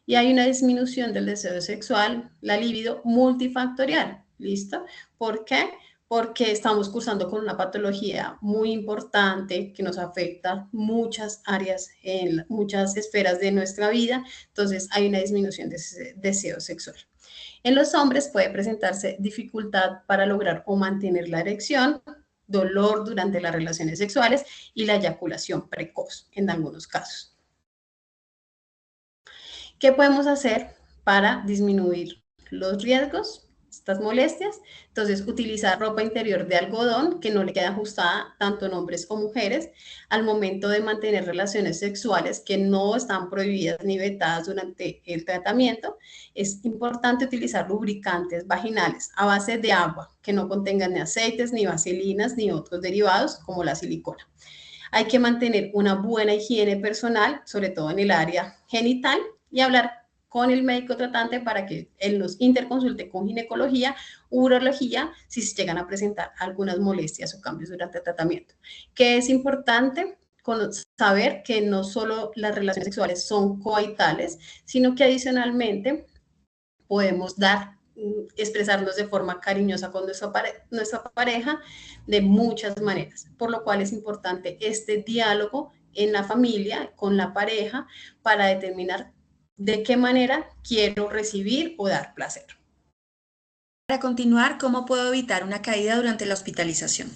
Y hay una disminución del deseo sexual, la libido multifactorial, ¿listo? ¿Por qué? Porque estamos cursando con una patología muy importante que nos afecta muchas áreas, en muchas esferas de nuestra vida, entonces hay una disminución de ese deseo sexual. En los hombres puede presentarse dificultad para lograr o mantener la erección, dolor durante las relaciones sexuales y la eyaculación precoz en algunos casos. ¿Qué podemos hacer para disminuir los riesgos, estas molestias? Entonces, utilizar ropa interior de algodón que no le quede ajustada tanto en hombres o mujeres al momento de mantener relaciones sexuales que no están prohibidas ni vetadas durante el tratamiento. Es importante utilizar lubricantes vaginales a base de agua que no contengan ni aceites, ni vaselinas, ni otros derivados como la silicona. Hay que mantener una buena higiene personal, sobre todo en el área genital, y hablar con el médico tratante para que él nos interconsulte con ginecología, urología, si se llegan a presentar algunas molestias o cambios durante el tratamiento. Que es importante saber que no solo las relaciones sexuales son coitales, sino que adicionalmente podemos expresarnos de forma cariñosa con nuestra pareja de muchas maneras, por lo cual es importante este diálogo en la familia, con la pareja, para determinar de qué manera quiero recibir o dar placer. Para continuar, ¿cómo puedo evitar una caída durante la hospitalización?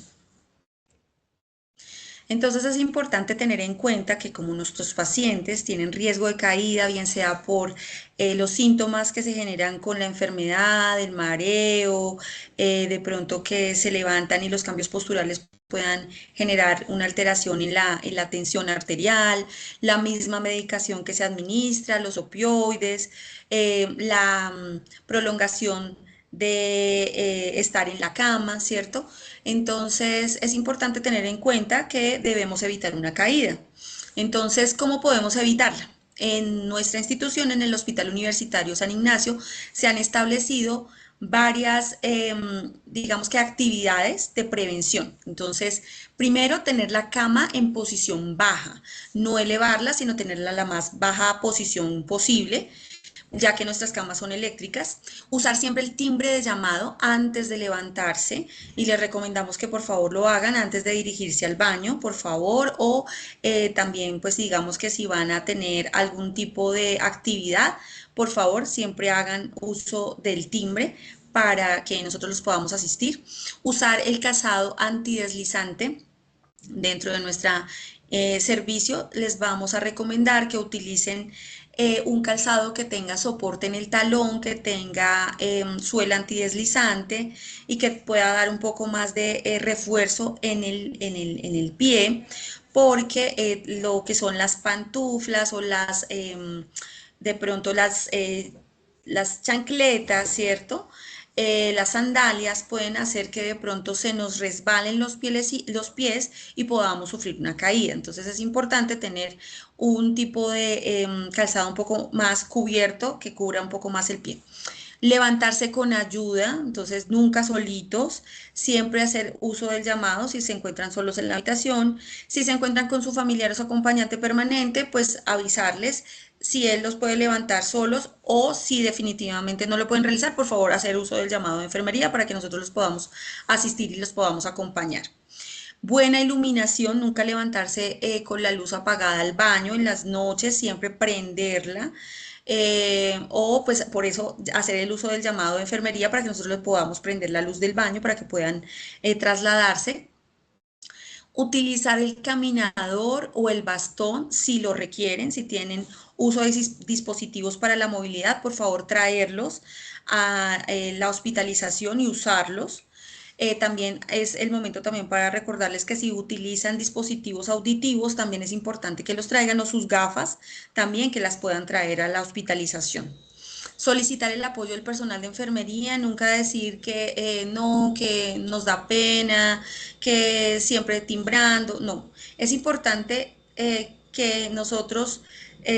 Entonces es importante tener en cuenta que como nuestros pacientes tienen riesgo de caída, bien sea por los síntomas que se generan con la enfermedad, el mareo, de pronto que se levantan y los cambios posturales puedan generar una alteración en la tensión arterial, la misma medicación que se administra, los opioides, la prolongación de estar en la cama, ¿cierto? Entonces es importante tener en cuenta que debemos evitar una caída. Entonces, ¿cómo podemos evitarla? En nuestra institución, en el Hospital Universitario San Ignacio, se han establecido varias, digamos que actividades de prevención. Entonces, primero, tener la cama en posición baja, no elevarla, sino tenerla la más baja posición posible, ya que nuestras camas son eléctricas, usar siempre el timbre de llamado antes de levantarse y les recomendamos que por favor lo hagan antes de dirigirse al baño, por favor, o también pues digamos que si van a tener algún tipo de actividad, por favor siempre hagan uso del timbre para que nosotros los podamos asistir. Usar el calzado antideslizante dentro de nuestra servicio, les vamos a recomendar que utilicen un calzado que tenga soporte en el talón, que tenga suela antideslizante y que pueda dar un poco más de refuerzo en el pie, porque lo que son las pantuflas o de pronto las chancletas, ¿cierto? Las sandalias pueden hacer que de pronto se nos resbalen los pies y podamos sufrir una caída. Entonces es importante tener un tipo de calzado un poco más cubierto que cubra un poco más el pie. Levantarse con ayuda, entonces nunca solitos, siempre hacer uso del llamado si se encuentran solos en la habitación, si se encuentran con su familiar o su acompañante permanente, pues avisarles si él los puede levantar solos o si definitivamente no lo pueden realizar, por favor hacer uso del llamado de enfermería para que nosotros los podamos asistir y los podamos acompañar. Buena iluminación, nunca levantarse con la luz apagada al baño en las noches, siempre prenderla. O pues por eso hacer el uso del llamado de enfermería para que nosotros les podamos prender la luz del baño para que puedan trasladarse. Utilizar el caminador o el bastón si lo requieren, si tienen uso de dispositivos para la movilidad, por favor traerlos a la hospitalización y usarlos. También es el momento también para recordarles que si utilizan dispositivos auditivos, también es importante que los traigan, o sus gafas, también que las puedan traer a la hospitalización. Solicitar el apoyo del personal de enfermería, nunca decir que no, que nos da pena, que siempre timbrando, no. Es importante que nosotros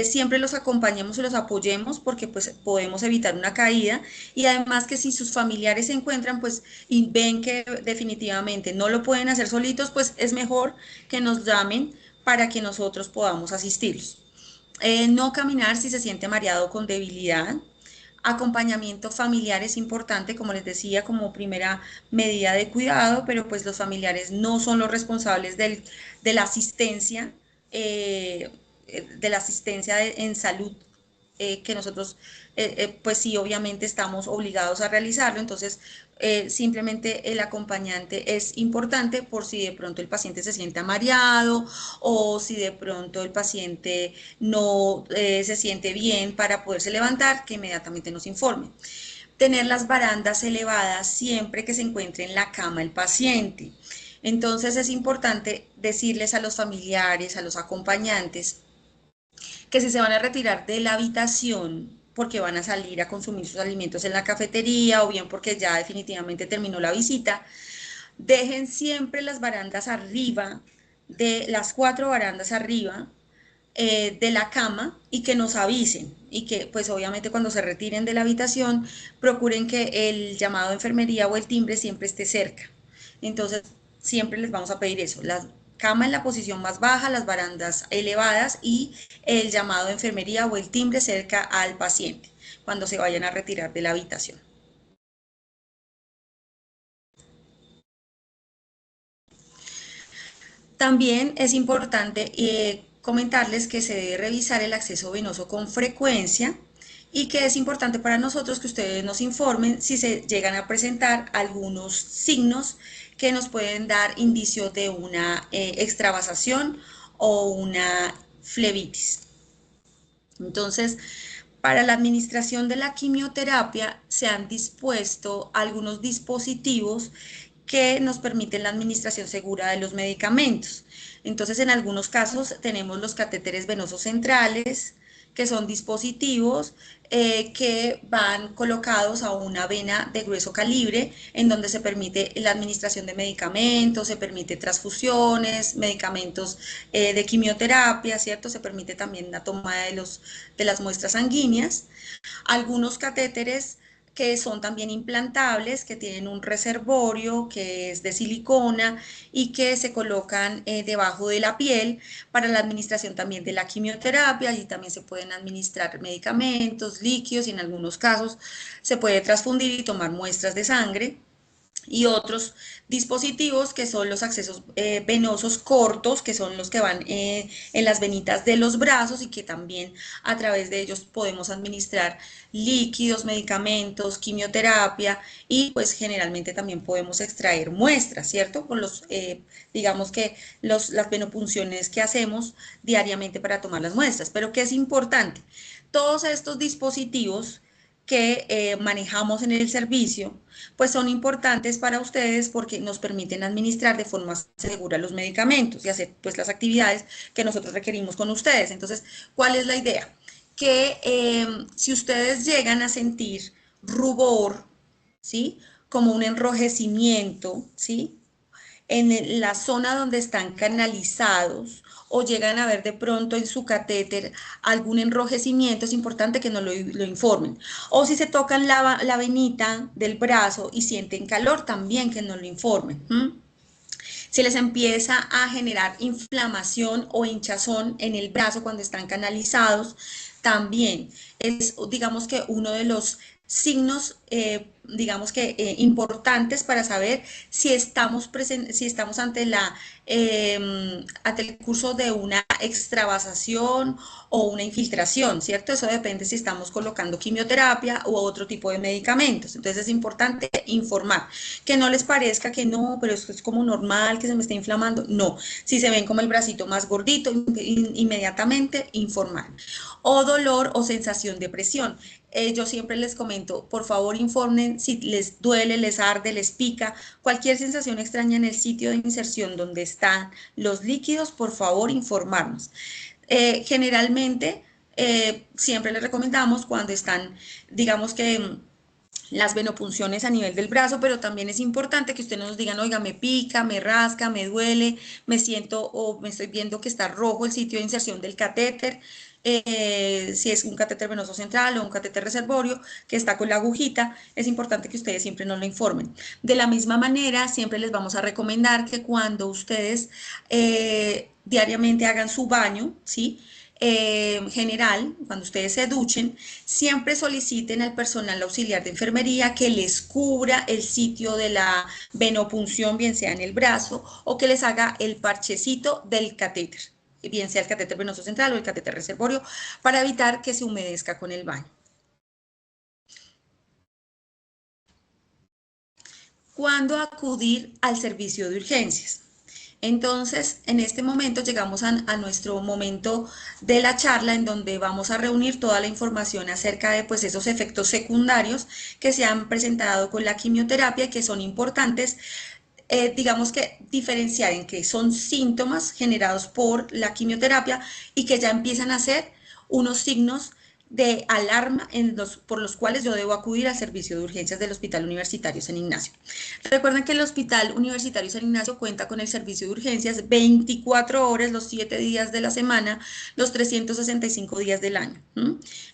siempre los acompañemos y los apoyemos porque pues podemos evitar una caída, y además que si sus familiares se encuentran pues y ven que definitivamente no lo pueden hacer solitos, pues es mejor que nos llamen para que nosotros podamos asistirlos. No caminar si se siente mareado con debilidad. Acompañamiento familiar es importante, como les decía, como primera medida de cuidado, pero pues los familiares no son los responsables de la asistencia, en salud que nosotros, pues sí, obviamente estamos obligados a realizarlo. Entonces, simplemente el acompañante es importante por si de pronto el paciente se siente mareado o si de pronto el paciente no se siente bien para poderse levantar, que inmediatamente nos informe. Tener las barandas elevadas siempre que se encuentre en la cama el paciente. Entonces es importante decirles a los familiares, a los acompañantes, que si se van a retirar de la habitación porque van a salir a consumir sus alimentos en la cafetería o bien porque ya definitivamente terminó la visita, dejen siempre las barandas arriba de las 4 barandas arriba de la cama y que nos avisen y que pues obviamente cuando se retiren de la habitación procuren que el llamado de enfermería o el timbre siempre esté cerca. Entonces siempre les vamos a pedir eso, la cama en la posición más baja, las barandas elevadas y el llamado de enfermería o el timbre cerca al paciente cuando se vayan a retirar de la habitación. También es importante comentarles que se debe revisar el acceso venoso con frecuencia y que es importante para nosotros que ustedes nos informen si se llegan a presentar algunos signos que nos pueden dar indicios de una extravasación o una flebitis. Entonces, para la administración de la quimioterapia se han dispuesto algunos dispositivos que nos permiten la administración segura de los medicamentos. Entonces, en algunos casos tenemos los catéteres venosos centrales, que son dispositivos que van colocados a una vena de grueso calibre, en donde se permite la administración de medicamentos, se permite transfusiones, medicamentos de quimioterapia, ¿cierto? Se permite también la toma de las muestras sanguíneas. Algunos catéteres que son también implantables, que tienen un reservorio que es de silicona y que se colocan debajo de la piel para la administración también de la quimioterapia. Allí también se pueden administrar medicamentos, líquidos y en algunos casos se puede transfundir y tomar muestras de sangre. Y otros dispositivos que son los accesos venosos cortos, que son los que van en las venitas de los brazos y que también a través de ellos podemos administrar líquidos, medicamentos, quimioterapia y pues generalmente también podemos extraer muestras, ¿cierto? Con los, digamos que las venopunciones que hacemos diariamente para tomar las muestras. Pero ¿qué es importante? Todos estos dispositivos que manejamos en el servicio, pues son importantes para ustedes porque nos permiten administrar de forma segura los medicamentos y hacer pues las actividades que nosotros requerimos con ustedes. Entonces, ¿cuál es la idea? Que si ustedes llegan a sentir rubor, ¿sí? Como un enrojecimiento, ¿sí? En la zona donde están canalizados o llegan a ver de pronto en su catéter algún enrojecimiento, es importante que nos lo informen. O si se tocan la venita del brazo y sienten calor, también que nos lo informen. Si les empieza a generar inflamación o hinchazón en el brazo cuando están canalizados, también es, digamos que uno de los signos, digamos que importantes para saber si estamos, si estamos ante, ante el curso de una extravasación o una infiltración, ¿cierto? Eso depende si estamos colocando quimioterapia u otro tipo de medicamentos. Entonces es importante informar, que no les parezca que no, pero esto es como normal, que se me está inflamando. No, si se ven como el bracito más gordito, inmediatamente informar. O dolor o sensación de presión. Yo siempre les comento, por favor informen si les duele, les arde, les pica, cualquier sensación extraña en el sitio de inserción donde están los líquidos, por favor informarnos. Generalmente, siempre les recomendamos cuando están, digamos que las venopunciones a nivel del brazo, pero también es importante que ustedes nos digan, oiga, me pica, me rasca, me duele, me siento o me estoy viendo que está rojo el sitio de inserción del catéter, si es un catéter venoso central o un catéter reservorio que está con la agujita, es importante que ustedes siempre nos lo informen. De la misma manera, siempre les vamos a recomendar que cuando ustedes diariamente hagan su baño, ¿sí? General, cuando ustedes se duchen, siempre soliciten al personal auxiliar de enfermería que les cubra el sitio de la venopunción, bien sea en el brazo, o que les haga el parchecito del catéter, bien sea el catéter venoso central o el catéter reservorio, para evitar que se humedezca con el baño. ¿Cuándo acudir al servicio de urgencias? Entonces, en este momento llegamos a nuestro momento de la charla en donde vamos a reunir toda la información acerca de pues, esos efectos secundarios que se han presentado con la quimioterapia y que son importantes, digamos que diferenciar en que son síntomas generados por la quimioterapia y que ya empiezan a ser unos signos de alarma por los cuales yo debo acudir al servicio de urgencias del Hospital Universitario San Ignacio. Recuerden que el Hospital Universitario San Ignacio cuenta con el servicio de urgencias 24 horas, los 7 días de la semana, los 365 días del año.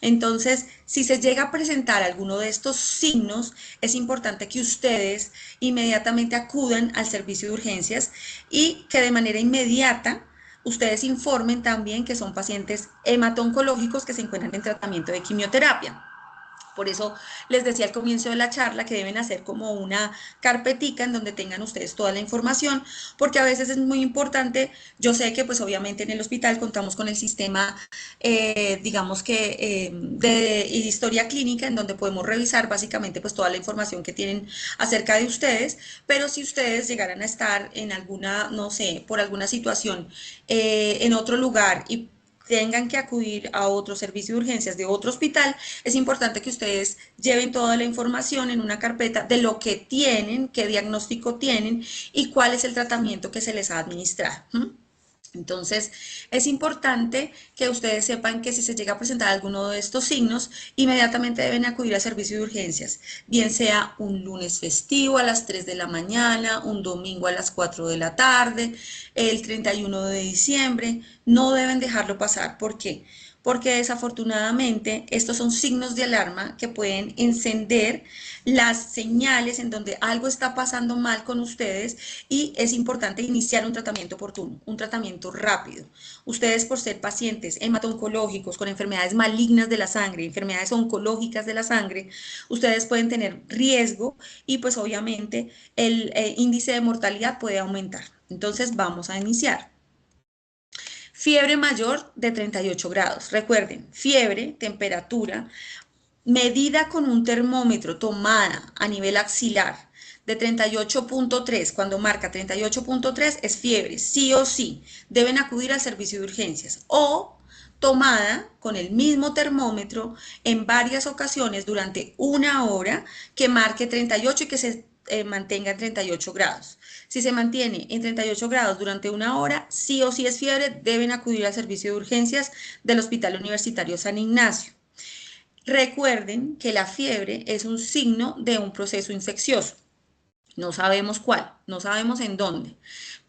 Entonces, si se llega a presentar alguno de estos signos, es importante que ustedes inmediatamente acudan al servicio de urgencias y que de manera inmediata ustedes informen también que son pacientes hemato-oncológicos que se encuentran en tratamiento de quimioterapia. Por eso les decía al comienzo de la charla que deben hacer como una carpetica en donde tengan ustedes toda la información, porque a veces es muy importante. Yo sé que pues obviamente en el hospital contamos con el sistema, digamos que de historia clínica, en donde podemos revisar básicamente pues toda la información que tienen acerca de ustedes, pero si ustedes llegaran a estar en alguna, no sé, por alguna situación en otro lugar y tengan que acudir a otro servicio de urgencias de otro hospital, es importante que ustedes lleven toda la información en una carpeta de lo que tienen, qué diagnóstico tienen y cuál es el tratamiento que se les ha administrado. Entonces, es importante que ustedes sepan que si se llega a presentar alguno de estos signos, inmediatamente deben acudir al servicio de urgencias, bien sea un lunes festivo a las 3 de la mañana, un domingo a las 4 de la tarde, el 31 de diciembre, no deben dejarlo pasar. ¿Por qué? Porque desafortunadamente estos son signos de alarma que pueden encender las señales en donde algo está pasando mal con ustedes y es importante iniciar un tratamiento oportuno, un tratamiento rápido. Ustedes, por ser pacientes hemato-oncológicos con enfermedades malignas de la sangre, enfermedades oncológicas de la sangre, ustedes pueden tener riesgo y pues obviamente el índice de mortalidad puede aumentar. Entonces vamos a iniciar. Fiebre mayor de 38 grados. Recuerden, fiebre, temperatura, medida con un termómetro tomada a nivel axilar de 38.3, cuando marca 38.3 es fiebre, sí o sí, deben acudir al servicio de urgencias. O tomada con el mismo termómetro en varias ocasiones durante una hora que marque 38 y que se mantenga en 38 grados. Si se mantiene en 38 grados durante una hora, sí o sí es fiebre, deben acudir al servicio de urgencias del Hospital Universitario San Ignacio. Recuerden que la fiebre es un signo de un proceso infeccioso. No sabemos cuál, no sabemos en dónde,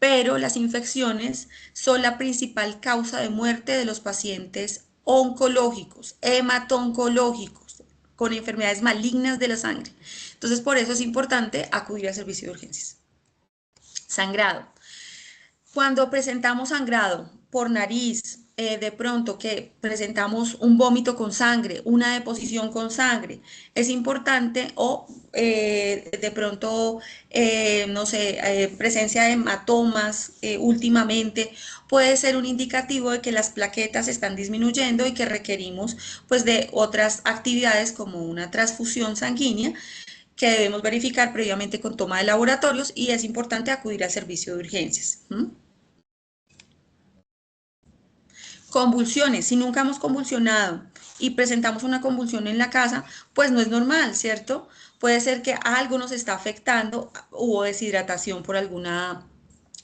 pero las infecciones son la principal causa de muerte de los pacientes oncológicos, hemato-oncológicos, con enfermedades malignas de la sangre. Entonces, por eso es importante acudir al servicio de urgencias. Sangrado. Cuando presentamos sangrado por nariz, de pronto que presentamos un vómito con sangre, una deposición con sangre, es importante, o de pronto, no sé, presencia de hematomas últimamente, puede ser un indicativo de que las plaquetas están disminuyendo y que requerimos pues de otras actividades como una transfusión sanguínea que debemos verificar previamente con toma de laboratorios, y es importante acudir al servicio de urgencias. Convulsiones, si nunca hemos convulsionado y presentamos una convulsión en la casa, pues no es normal, ¿cierto? Puede ser que algo nos está afectando, hubo deshidratación por alguna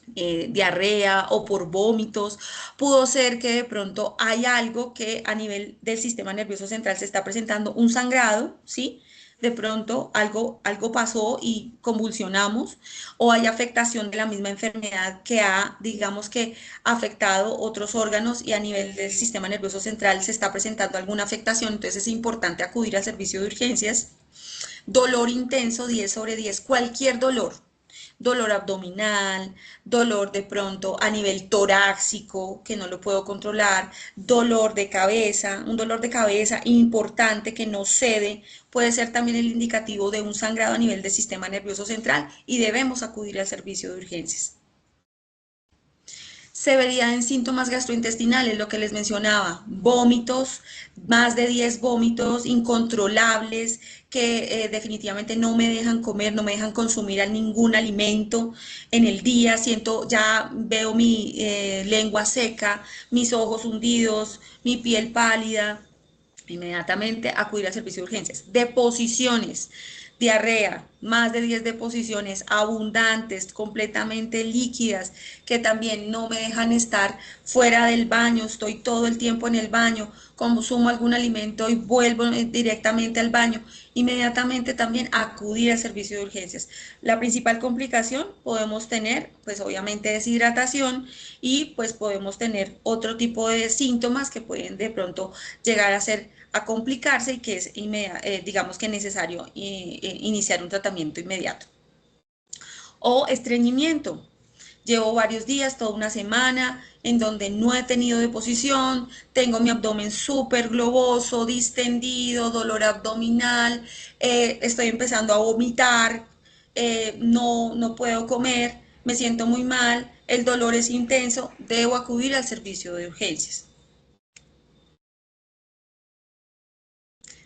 diarrea o por vómitos, pudo ser que de pronto hay algo que a nivel del sistema nervioso central se está presentando un sangrado, ¿sí? De pronto algo pasó y convulsionamos, o hay afectación de la misma enfermedad que ha, digamos que, afectado otros órganos y a nivel del sistema nervioso central se está presentando alguna afectación. Entonces es importante acudir al servicio de urgencias. Dolor intenso, 10 sobre 10, cualquier dolor abdominal, dolor de pronto a nivel torácico, que no lo puedo controlar, dolor de cabeza, un dolor de cabeza importante que no cede, puede ser también el indicativo de un sangrado a nivel del sistema nervioso central y debemos acudir al servicio de urgencias. Severidad en síntomas gastrointestinales, lo que les mencionaba, vómitos, más de 10 vómitos incontrolables que definitivamente no me dejan comer, no me dejan consumir ningún alimento en el día, siento, ya veo mi lengua seca, mis ojos hundidos, mi piel pálida, inmediatamente acudir al servicio de urgencias. Deposiciones diarrea, más de 10 deposiciones abundantes, completamente líquidas, que también no me dejan estar fuera del baño, estoy todo el tiempo en el baño, consumo algún alimento y vuelvo directamente al baño, inmediatamente también acudir al servicio de urgencias. La principal complicación podemos tener, pues obviamente deshidratación y pues podemos tener otro tipo de síntomas que pueden de pronto llegar a complicarse y que es digamos que necesario iniciar un tratamiento inmediato. O estreñimiento. Llevo varios días, toda una semana, en donde no he tenido deposición, tengo mi abdomen súper globoso, distendido, dolor abdominal, estoy empezando a vomitar, no puedo comer, me siento muy mal, el dolor es intenso, debo acudir al servicio de urgencias.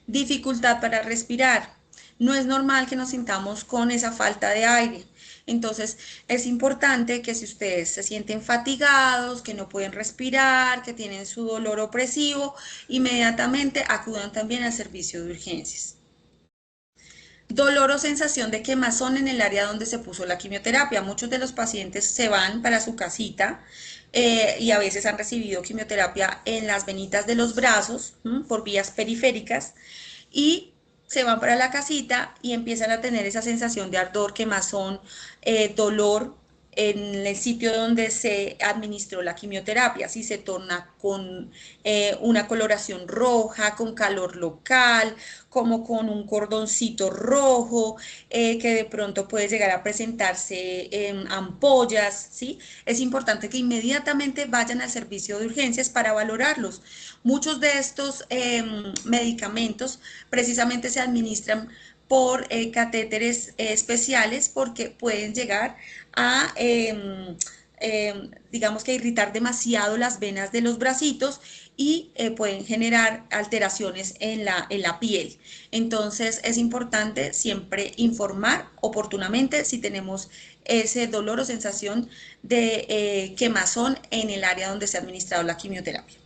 Dificultad para respirar. No es normal que nos sintamos con esa falta de aire. Entonces es importante que si ustedes se sienten fatigados, que no pueden respirar, que tienen su dolor opresivo, inmediatamente acudan también al servicio de urgencias. Dolor o sensación de quemazón en el área donde se puso la quimioterapia. Muchos de los pacientes se van para su casita y a veces han recibido quimioterapia en las venitas de los brazos por vías periféricas y se van para la casita y empiezan a tener esa sensación de ardor, quemazón, dolor en el sitio donde se administró la quimioterapia, si se torna con una coloración roja, con calor local, como con un cordoncito rojo, que de pronto puede llegar a presentarse ampollas, ¿sí? Es importante que inmediatamente vayan al servicio de urgencias para valorarlos. Muchos de estos medicamentos precisamente se administran por catéteres especiales porque pueden llegar a, digamos que irritar demasiado las venas de los bracitos y pueden generar alteraciones en la piel. Entonces es importante siempre informar oportunamente si tenemos ese dolor o sensación de quemazón en el área donde se ha administrado la quimioterapia.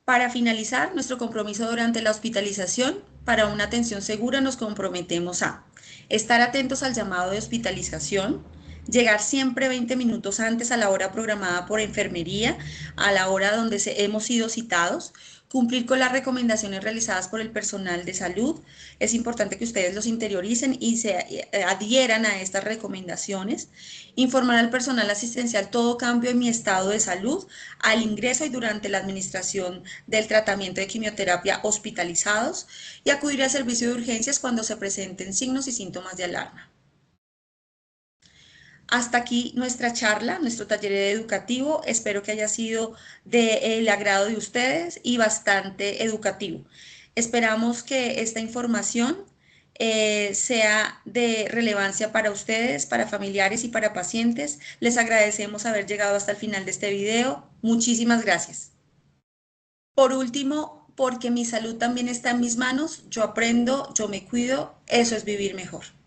Para finalizar, nuestro compromiso durante la hospitalización, para una atención segura nos comprometemos a estar atentos al llamado de hospitalización, llegar siempre 20 minutos antes a la hora programada por enfermería, a la hora donde hemos sido citados, cumplir con las recomendaciones realizadas por el personal de salud. Es importante que ustedes los interioricen y se adhieran a estas recomendaciones. Informar al personal asistencial todo cambio en mi estado de salud al ingreso y durante la administración del tratamiento de quimioterapia hospitalizados y acudir al servicio de urgencias cuando se presenten signos y síntomas de alarma. Hasta aquí nuestra charla, nuestro taller educativo. Espero que haya sido del agrado de ustedes y bastante educativo. Esperamos que esta información sea de relevancia para ustedes, para familiares y para pacientes. Les agradecemos haber llegado hasta el final de este video. Muchísimas gracias. Por último, porque mi salud también está en mis manos, yo aprendo, yo me cuido, eso es vivir mejor.